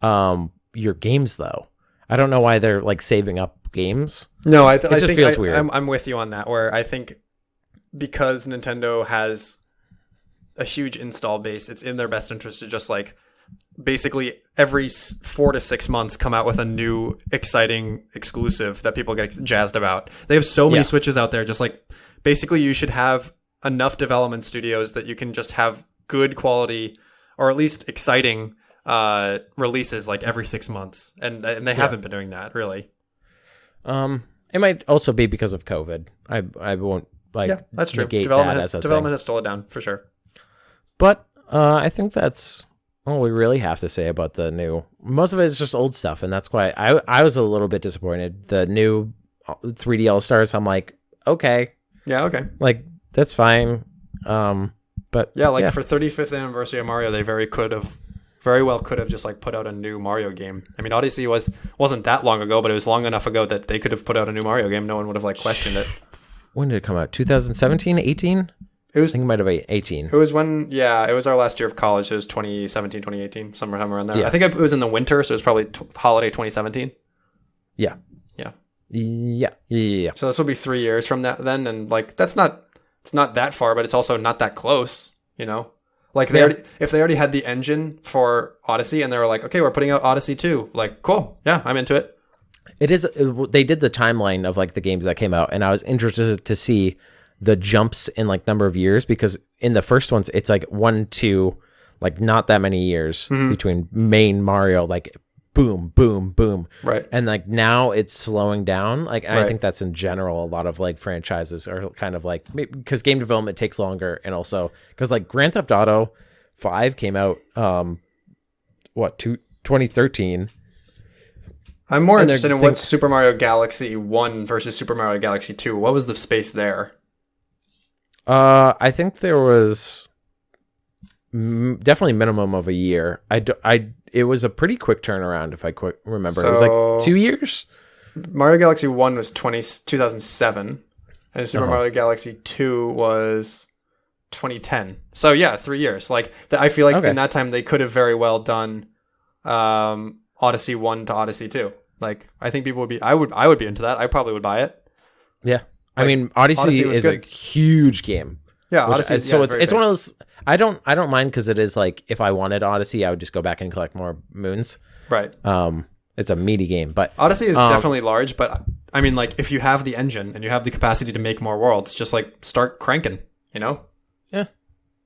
your games though? I don't know why they're like saving up games.
No, I
it just
think
feels weird.
I'm with you on that, where I think because Nintendo has a huge install base, it's in their best interest to just like basically every 4 to 6 months come out with a new exciting exclusive that people get jazzed about. They have so many Switches out there. Just like basically you should have enough development studios that you can just have good quality or at least exciting releases like every 6 months. And they haven't been doing that really.
It might also be because of COVID. I won't like
that's true.
negate
Development
that as a
development
thing.
has slowed down for sure.
But I think that's all we really have to say about the new. Most of it is just old stuff, and that's why I was a little bit disappointed. The new 3D All Stars, I'm like, okay,
okay,
like that's fine. But
for 35th anniversary of Mario, they very well could have just like put out a new Mario game. I mean, Odyssey wasn't that long ago, but it was long enough ago that they could have put out a new Mario game. No one would have like questioned it.
When did it come out? 2017, 18? I think it might have been 18.
It was it was our last year of college. It was 2017, 2018, somewhere around there. Yeah. I think it was in the winter, so it was probably holiday 2017.
Yeah.
So this will be 3 years from that then, and like it's not that far, but it's also not that close, you know? Like if they already had the engine for Odyssey and they were like, okay, we're putting out Odyssey 2, like cool, yeah, I'm into it.
They did the timeline of like the games that came out, and I was interested to see the jumps in like number of years, because in the first ones it's like 1, 2, like not that many years between main Mario, like boom, boom, boom,
right?
And like now it's slowing down. Like I think that's in general a lot of like franchises are kind of like, because game development takes longer, and also because like Grand Theft Auto 5 came out 2013.
I'm more interested in what's Super Mario Galaxy 1 versus Super Mario Galaxy 2. What was the space there?
I think there was definitely minimum of a year. It was a pretty quick turnaround, if I remember. So, it was like 2 years.
Mario Galaxy 1 was 2007, and Super Mario Galaxy 2 was 2010. So yeah, 3 years. Like I feel like in that time they could have very well done Odyssey 1 to Odyssey 2. Like I think people would be. I would be into that. I probably would buy it.
Yeah. I mean, Odyssey is a huge game.
Yeah, Odyssey.
So it's one of those. I don't mind, because it is like, if I wanted Odyssey, I would just go back and collect more moons.
Right.
It's a meaty game, but
Odyssey is definitely large. But I mean, like, if you have the engine and you have the capacity to make more worlds, just like start cranking. You know.
Yeah.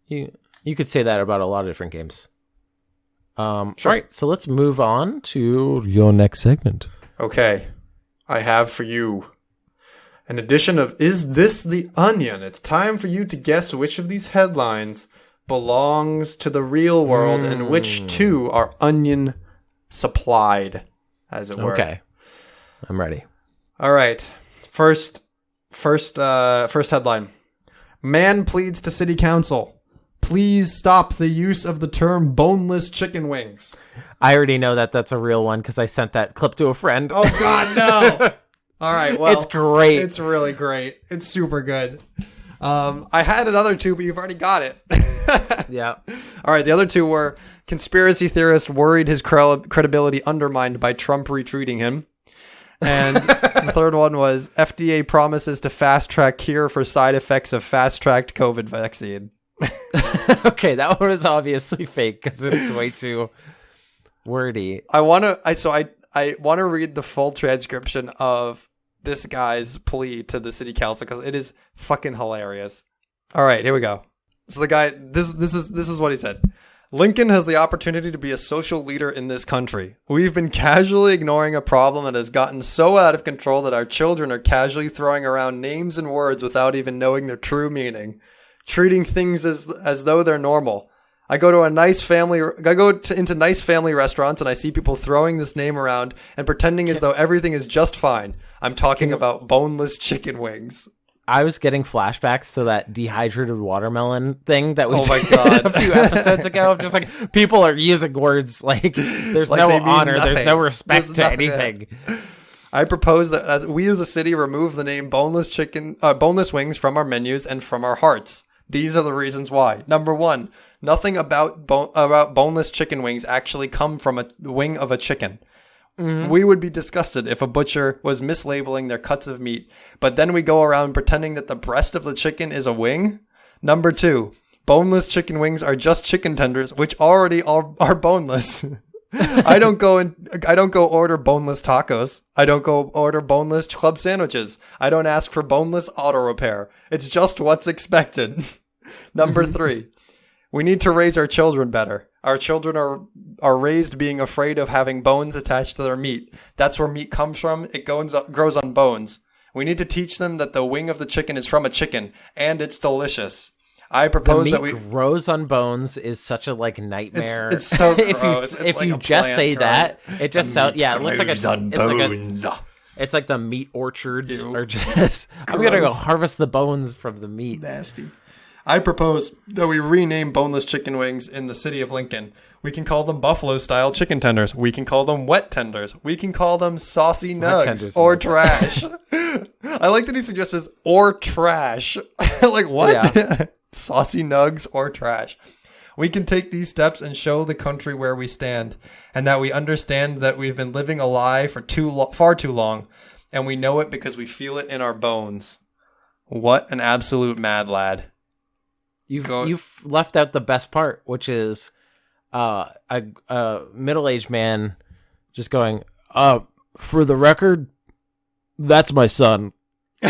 You could say that about a lot of different games.
Sure.
All right, so let's move on to your next segment.
Okay, I have for you an edition of Is This the Onion? It's time for you to guess which of these headlines belongs to the real world and which two are onion supplied, as it were.
Okay, I'm ready.
All right, first headline. Man pleads to city council. Please stop the use of the term boneless chicken wings.
I already know that that's a real one because I sent that clip to a friend.
Oh, God, no. All right, well.
It's great.
It's really great. It's super good. I had another two, but you've already got it.
Yeah.
All right, the other two were conspiracy theorist worried his credibility undermined by Trump retweeting him. And the third one was FDA promises to fast-track cure for side effects of fast-tracked COVID vaccine.
Okay, that one was obviously fake because it's way too wordy.
I want to read the full transcription of this guy's plea to the city council because it is fucking hilarious. All right, here we go. So the guy, this is what he said. Lincoln has the opportunity to be a social leader in this country. We've been casually ignoring a problem that has gotten so out of control that our children are casually throwing around names and words without even knowing their true meaning, treating things as though they're normal. I go into nice family restaurants and I see people throwing this name around and pretending as though everything is just fine. I'm talking about boneless chicken wings.
I was getting flashbacks to that dehydrated watermelon thing that we did
God.
a few episodes ago. Of just like people are using words like there's
Like
no
they mean
honor,
nothing.
there's no respect
There's
to
nothing.
anything.
I propose that as we as a city remove the name boneless wings from our menus and from our hearts. These are the reasons why. Number one, nothing about boneless chicken wings actually come from a wing of a chicken. Mm-hmm. We would be disgusted if a butcher was mislabeling their cuts of meat, but then we go around pretending that the breast of the chicken is a wing. Number two, boneless chicken wings are just chicken tenders, which already are boneless. I don't go order boneless tacos. I don't go order boneless club sandwiches. I don't ask for boneless auto repair. It's just what's expected. Number three, we need to raise our children better. Our children are raised being afraid of having bones attached to their meat. That's where meat comes from. It grows on bones. We need to teach them that the wing of the chicken is from a chicken, and it's delicious. I propose that we
grows on bones is such a like nightmare.
It's so gross.
If you just say that, it just sounds it looks like it's like the meat orchards are just. I'm gonna go harvest the bones from the meat.
Nasty. I propose that we rename boneless chicken wings in the city of Lincoln. We can call them buffalo-style chicken tenders. We can call them wet tenders. We can call them saucy nugs or trash. I like that he suggests or trash. Like, what? Yeah. Saucy nugs or trash. We can take these steps and show the country where we stand and that we understand that we've been living a lie for far too long, and we know it because we feel it in our bones. What an absolute mad lad.
You've left out the best part, which is a middle-aged man just going, for the record, that's my son.
For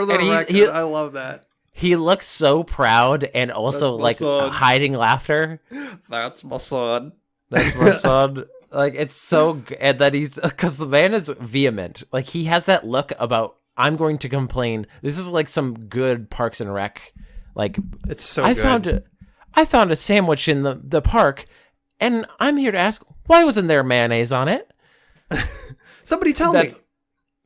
the record, I love that.
He looks so proud and also like hiding laughter.
That's my son.
That's my son. Like it's so, and that because the man is vehement. Like he has that look about, I'm going to complain. This is like some good Parks and Rec. Like
it's so good.
I found a sandwich in the park, and I'm here to ask, why wasn't there mayonnaise on it?
Somebody tell me.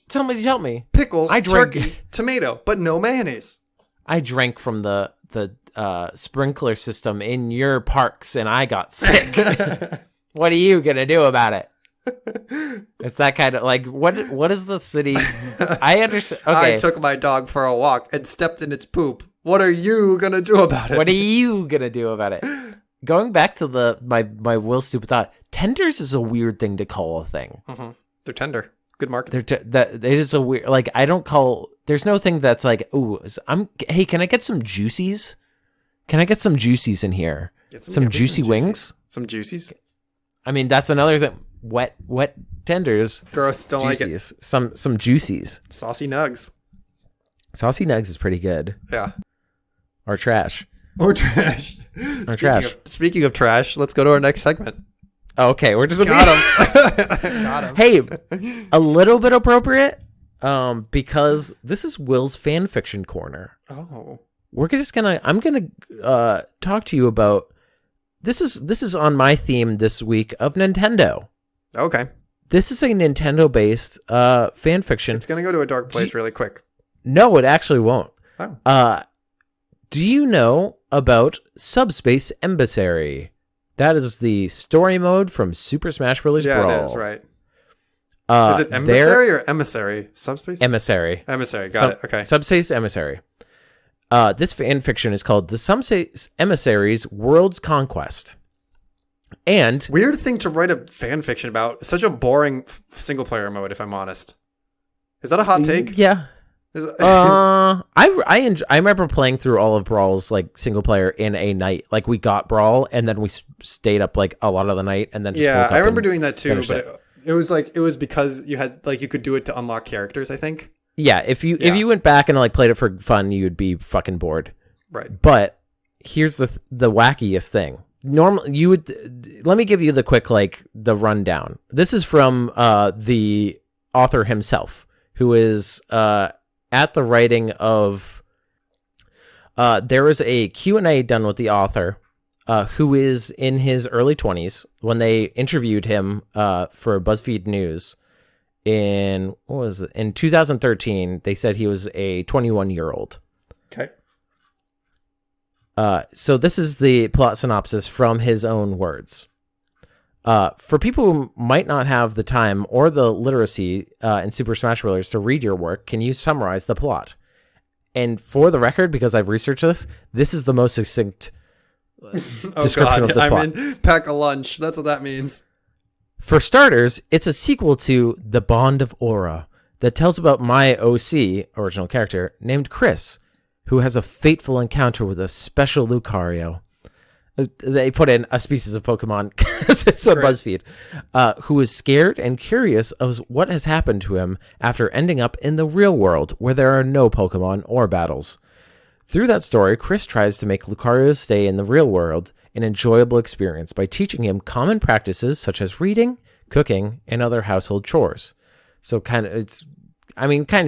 Tell me.
Pickles, turkey, tomato, but no mayonnaise.
I drank from the sprinkler system in your parks, and I got sick. What are you gonna do about it? It's that kind of like what is the city? I understand. Okay.
I took my dog for a walk and stepped in its poop. What are you gonna do about it?
What are you gonna do about it? Going back to my Will Stupid Thought, tenders is a weird thing to call a thing.
Mm-hmm. They're tender. Good marketing.
It is a weird, like I don't call. There's no thing that's like, ooh, hey, can I get some juicies? Can I get some juicies in here? Some juicy wings.
Some juicies.
I mean, that's another thing. Wet tenders.
Gross. Don't
juicies.
Like it.
Some juicies.
Saucy nugs.
Saucy nugs is pretty good.
Yeah.
Or trash.
Speaking of trash, let's go to our next segment.
Okay, we're just
got him. Got him.
Hey, a little bit appropriate, because this is Will's fanfiction corner.
Oh,
I'm gonna talk to you about this is on my theme this week of Nintendo.
Okay,
this is a Nintendo based fanfiction.
It's gonna go to a dark place really quick.
No, it actually won't.
Oh.
Do you know about Subspace Emissary? That is the story mode from Super Smash Bros. Brawl.
Yeah, that is right. Is it Emissary or Emissary? Subspace?
Emissary.
Emissary, got it. Okay.
Subspace Emissary. This fan fiction is called The Subspace Emissary's World's Conquest. And
weird thing to write a fan fiction about. It's such a boring single player mode, if I'm honest. Is that a hot take?
Yeah. I remember playing through all of Brawl's like single player in a night. Like we got Brawl and then we stayed up like a lot of the night and then just woke up
I remember doing that too.
But
it was because you had like you could do it to unlock characters. I think.
Yeah, if you went back and like played it for fun, you would be fucking bored.
Right.
But here's the wackiest thing. Normally, you would let me give you the quick like the rundown. This is from the author himself, who is at the writing of. There was a Q&A done with the author, who is in his early 20s when they interviewed him for BuzzFeed News in 2013. They said he was a 21-year-old.
Okay.
So this is the plot synopsis from his own words. For people who might not have the time or the literacy in Super Smash Bros. To read your work, can you summarize the plot? And for the record, because I've researched this is the most succinct description of the plot.
I'm in pack a lunch. That's what that means.
For starters, it's a sequel to The Bond of Aura that tells about my OC, original character, named Chris, who has a fateful encounter with a special Lucario. They put in a species of Pokemon because it's a BuzzFeed, who is scared and curious of what has happened to him after ending up in the real world where there are no Pokemon or battles. Through that story, Chris tries to make Lucario's stay in the real world an enjoyable experience by teaching him common practices such as reading, cooking, and other household chores. So kind of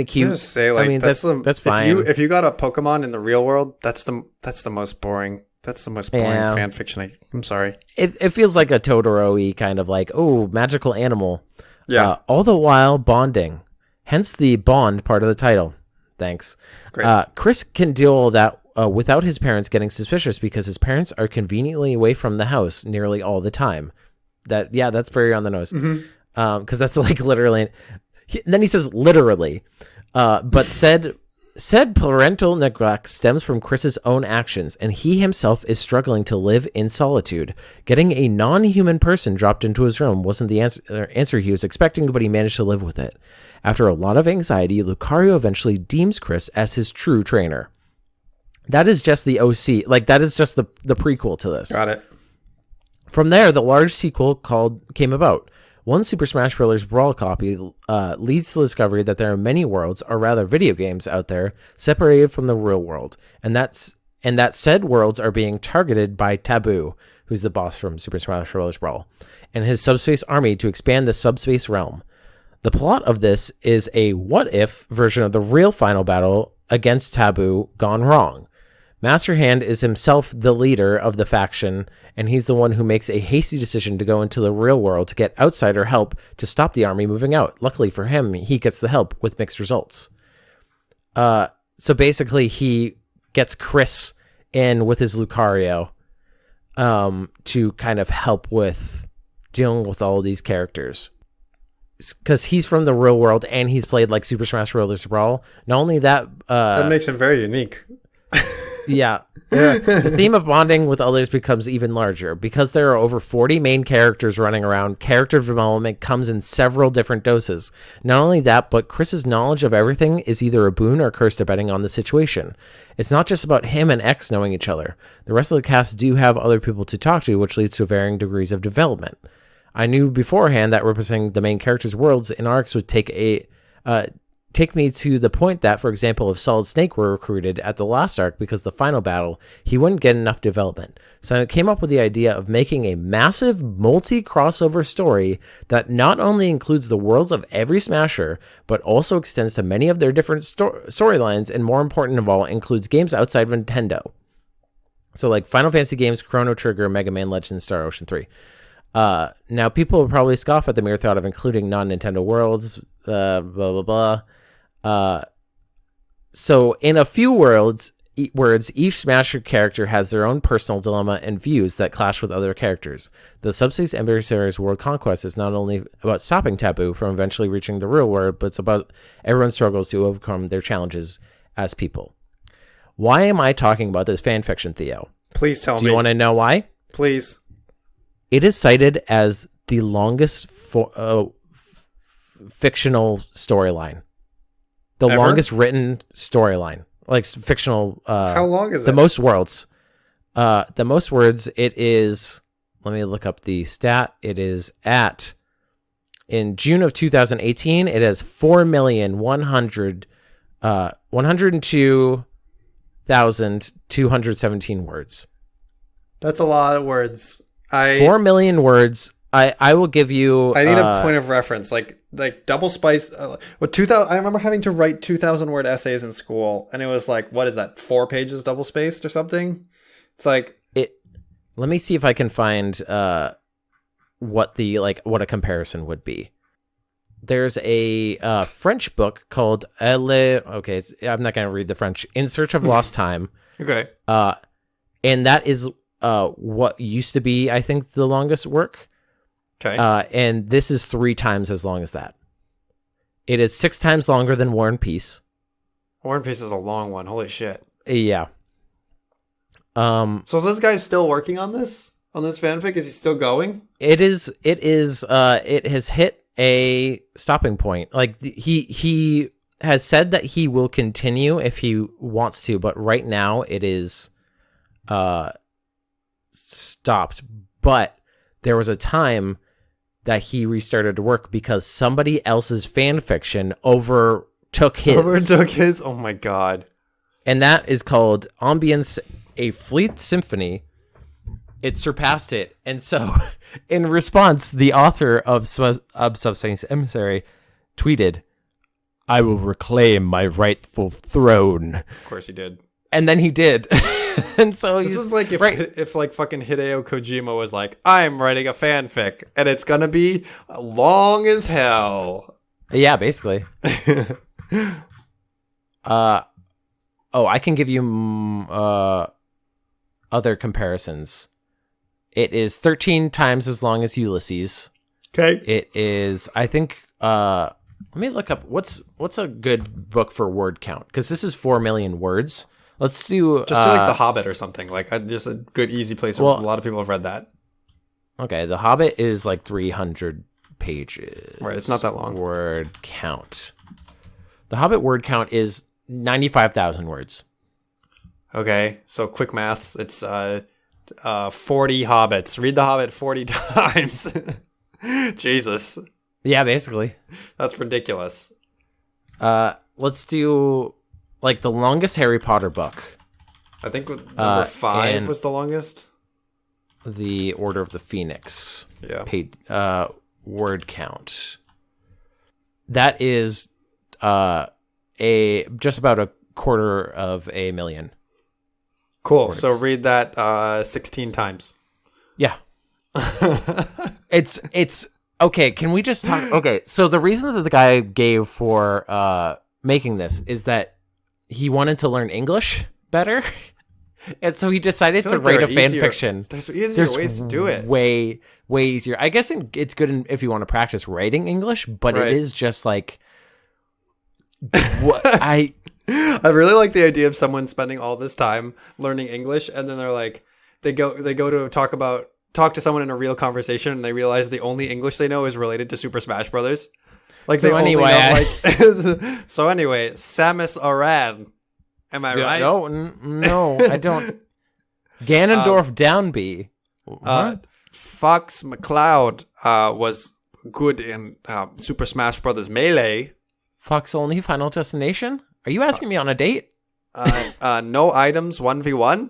cute. That's fine.
If you got a Pokemon in the real world, that's the most boring. That's the most boring fan fiction. I'm sorry.
It feels like a Totoro-y kind of like, oh, magical animal.
Yeah.
All the while bonding. Hence the bond part of the title. Thanks.
Great.
Chris can do all that without his parents getting suspicious because his parents are conveniently away from the house nearly all the time. That's very on the nose. Because that's like literally. Then he says literally. But said parental neglect stems from Chris's own actions, and he himself is struggling to live in solitude. Getting a non-human person dropped into his room wasn't the answer he was expecting, but he managed to live with it. After a lot of anxiety, Lucario eventually deems Chris as his true trainer. That is just the OC. Like, that is just the prequel to this.
Got it.
From there, the large sequel came about. One Super Smash Bros. Brawl copy leads to the discovery that there are many worlds, or rather video games, out there separated from the real world, and that said worlds are being targeted by Taboo, who's the boss from Super Smash Bros. Brawl, and his subspace army to expand the subspace realm. The plot of this is a what-if version of the real final battle against Taboo gone wrong. Master Hand is himself the leader of the faction, and he's the one who makes a hasty decision to go into the real world to get outsider help to stop the army moving out. Luckily for him, he gets the help with mixed results. So basically, he gets Chris in with his Lucario to kind of help with dealing with all of these characters. Because he's from the real world, and he's played like Super Smash Bros. Brawl. Not only that...
that makes him very unique.
Yeah. The theme of bonding with others becomes even larger. Because there are over 40 main characters running around, character development comes in several different doses. Not only that, but Chris's knowledge of everything is either a boon or curse depending on the situation. It's not just about him and X knowing each other. The rest of the cast do have other people to talk to, which leads to varying degrees of development. I knew beforehand that representing the main characters' worlds in arcs would take me to the point that, for example, if Solid Snake were recruited at the last arc because the final battle, he wouldn't get enough development. So I came up with the idea of making a massive multi-crossover story that not only includes the worlds of every Smasher, but also extends to many of their different storylines, and more important of all, includes games outside of Nintendo. So like Final Fantasy games, Chrono Trigger, Mega Man Legends, Star Ocean 3. Now, people will probably scoff at the mere thought of including non-Nintendo worlds, blah, blah, blah. So in a few worlds, words, each Smasher character has their own personal dilemma and views that clash with other characters. The Subspace Emissary's world conquest is not only about stopping Taboo from eventually reaching the real world, but it's about everyone's struggles to overcome their challenges as people. Why am I talking about this fan fiction, Theo?
Please tell me.
Do you want to know why?
Please.
It is cited as the longest fictional storyline. The
Ever?
longest written storyline. Like fictional.
How long is it?
The most worlds. The most words, it is. Let me look up the stat. It is in June of 2018. It has 102,217 words.
That's a lot of words.
4 million words. I will give you.
I need a point of reference, like double spice. 2,000. I remember having to write 2,000 word essays in school, and it was like, what is that? 4 pages double spaced or something? It's like
it. Let me see if I can find what a comparison would be. There's a French book called Okay, I'm not going to read the French. In Search of Lost Time.
Okay.
And that is what used to be, I think, the longest work.
Okay.
And this is 3 times as long as that. It is 6 times longer than War and Peace.
War and Peace is a long one. Holy shit.
Yeah.
So is this guy still working on this fanfic? Is he still going?
It is. It has hit a stopping point. Like he has said that he will continue if he wants to, but right now it is stopped. But there was a time that he restarted to work because somebody else's fan fiction overtook his.
Oh my god.
And that is called Ambience, a Fleet Symphony. It surpassed it. And so in response, the author of Subspace Emissary tweeted, "I will reclaim my rightful throne."
Of course he did.
And then he did. And so
this is like if like fucking Hideo Kojima was like, I'm writing a fanfic and it's gonna be long as hell.
Yeah, basically. I can give you other comparisons. It is 13 times as long as Ulysses.
Okay.
It is, I think, let me look up what's a good book for word count, because this is 4 million words. Let's do
just do like The Hobbit or something. Like just a good easy place. Well, a lot of people have read that.
Okay, The Hobbit is like 300 pages.
Right, it's not that long.
Word count. The Hobbit word count is 95,000 words.
Okay, so quick math. It's 40 hobbits. Read The Hobbit 40 times. Jesus.
Yeah, basically.
That's ridiculous.
Let's do like the longest Harry Potter book.
I think number 5 was the longest.
The Order of the Phoenix.
Yeah.
Paid word count. That is just about 250,000.
Cool.
Words.
So read that 16 times.
Yeah. It's okay. Can we just talk? Okay. So the reason that the guy gave for making this is that he wanted to learn English better. And so he decided to write a fan fiction.
There's easier ways to do it.
Way easier. I guess it's good if you want to practice writing English, but It is just like what I
really like the idea of someone spending all this time learning English, and then they're like, they go to talk to someone in a real conversation, and they realize the only English they know is related to Super Smash Brothers. Like
so
they
anyway,
only know, so anyway, Samus Aran. Am I right?
No, I don't. Ganondorf Downby.
Fox McCloud was good in Super Smash Brothers Melee.
Fox only Final Destination? Are you asking me on a date?
No items 1v1?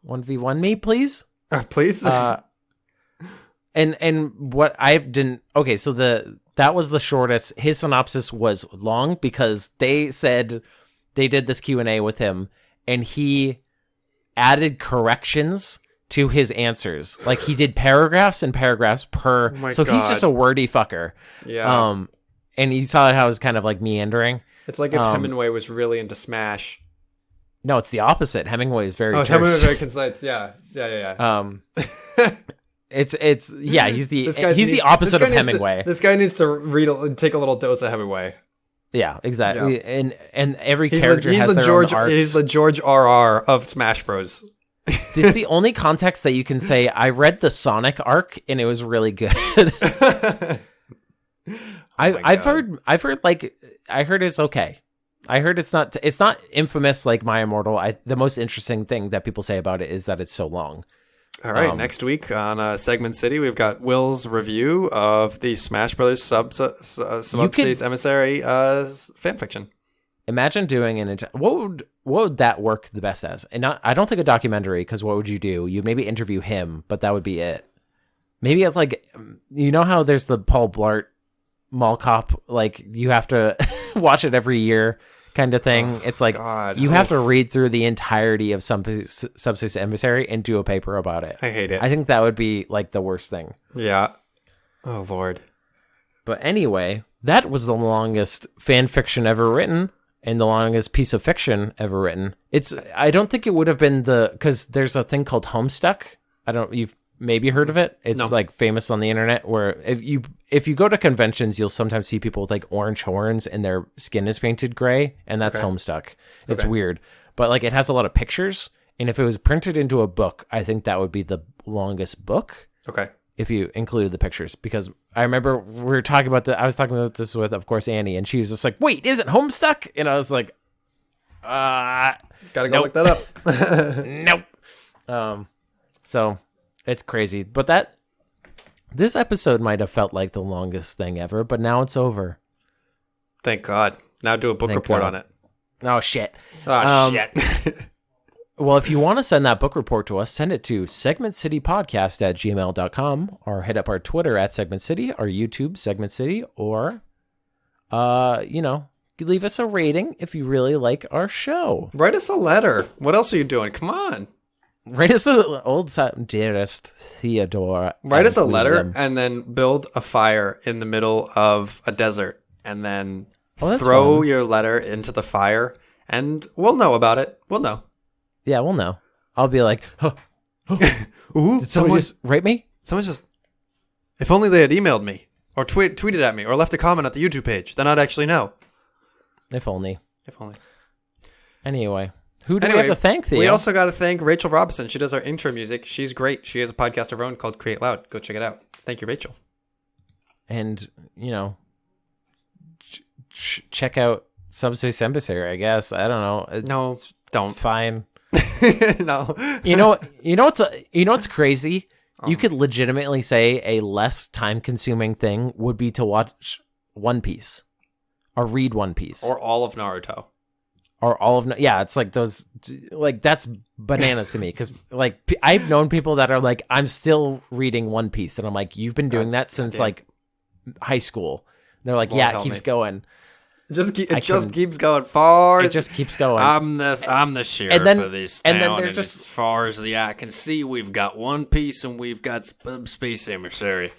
1v1 me, please?
Please?
And what I didn't... Okay, so that was the shortest. His synopsis was long because they said they did this Q&A with him, and he added corrections to his answers. Like, he did paragraphs and paragraphs per...
Oh
so God. He's just a wordy fucker.
Yeah.
And you saw how it was kind of like meandering.
It's like if Hemingway was really into Smash.
No, it's the opposite. Hemingway is very terse.
Hemingway is very concise. Yeah.
He's the
This
the opposite of Hemingway.
This guy needs to take a little dose of Hemingway.
Yeah, exactly.
Yeah.
And every character has their own arcs.
He's the George R.R. of Smash Bros.
It's the only context that you can say, I read the Sonic arc and it was really good. I've heard it's okay. I heard it's not infamous like My Immortal. The most interesting thing that people say about it is that it's so long.
All right, next week on Segment City, we've got Will's review of the Smash Brothers Subspace Emissary fanfiction.
Imagine doing what would that work the best as? And I don't think a documentary, because what would you do? You maybe interview him, but that would be it. Maybe it's like, you know how there's the Paul Blart Mall Cop, like you have to watch it every year kind of thing. It's like you have to read through the entirety of Subspace Emissary and do a paper about it.
I hate it.
I think that would be like the worst thing.
Yeah. Oh Lord.
But anyway, that was the longest fan fiction ever written and the longest piece of fiction ever written. I don't think it would have been because there's a thing called Homestuck. You've maybe heard of it. It's like famous on the internet, where if you go to conventions, you'll sometimes see people with like orange horns and their skin is painted gray, and that's Homestuck. It's weird, but like it has a lot of pictures, and if it was printed into a book, I think that would be the longest book.
Okay.
If you included the pictures, because I remember we were talking about I was talking about this with, of course, Annie, and she was just like, "Wait, isn't Homestuck?" And I was like,
gotta go look that up."
Nope. So it's crazy, but this episode might have felt like the longest thing ever, but now it's over.
Thank God. Now do a book report on it.
Oh shit.
Shit.
Well, if you want to send that book report to us, send it to segmentcitypodcast@gmail.com, or hit up our Twitter @segmentcity, our YouTube Segment City, or leave us a rating if you really like our show.
Write us a letter. What else are you doing? Come on.
Write us a dearest Theodore.
Write us a letter and then build a fire in the middle of a desert, and then throw your letter into the fire, and we'll know about it. We'll know.
Yeah, we'll know. I'll be like,
Ooh,
did someone just write me?
If only they had emailed me, or tweeted at me, or left a comment at the YouTube page, then I'd actually know.
If only.
Anyway.
Who do we have to thank, Theo?
We also got to thank Rachel Robinson. She does our intro music. She's great. She has a podcast of her own called Create Loud. Go check it out. Thank you, Rachel.
And, check out Subspace Emissary, I guess. I don't know.
No, don't.
Fine.
No.
You know what's crazy? You could legitimately say a less time-consuming thing would be to watch One Piece or read One Piece
or all of Naruto.
Or all of it's like those, like that's bananas to me, because like I've known people that are like, I'm still reading One Piece, and I'm like, you've been doing that since like high school. And they're like, it keeps going.
It just keeps going far.
It just keeps going.
I'm the sheriff of this town, and as far as the eye can see, we've got One Piece and we've got Subspace Emissary.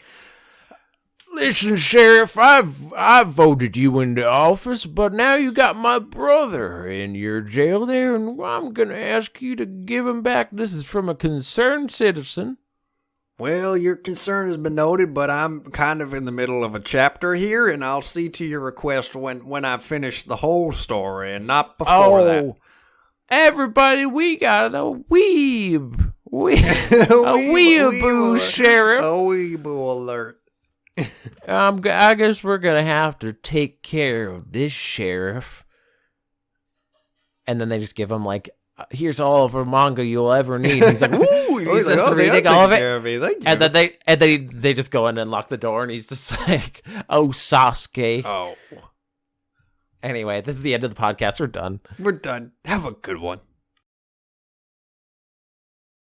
Listen, Sheriff, I voted you into office, but now you got my brother in your jail there, and I'm going to ask you to give him back. This is from a concerned citizen.
Well, your concern has been noted, but I'm kind of in the middle of a chapter here, and I'll see to your request when I finish the whole story, and not before that.
Everybody, we got a weeb. A weeaboo, Sheriff.
A weeaboo alert.
I guess we're gonna have to take care of this, Sheriff.
And then they just give him like, here's all of our manga you'll ever need. And he's like, woo! He's
like,
just reading all of it.
And
then they just go in and lock the door, and he's just like, oh, Sasuke.
Oh.
Anyway, this is the end of the podcast. We're done.
We're done. Have a good one.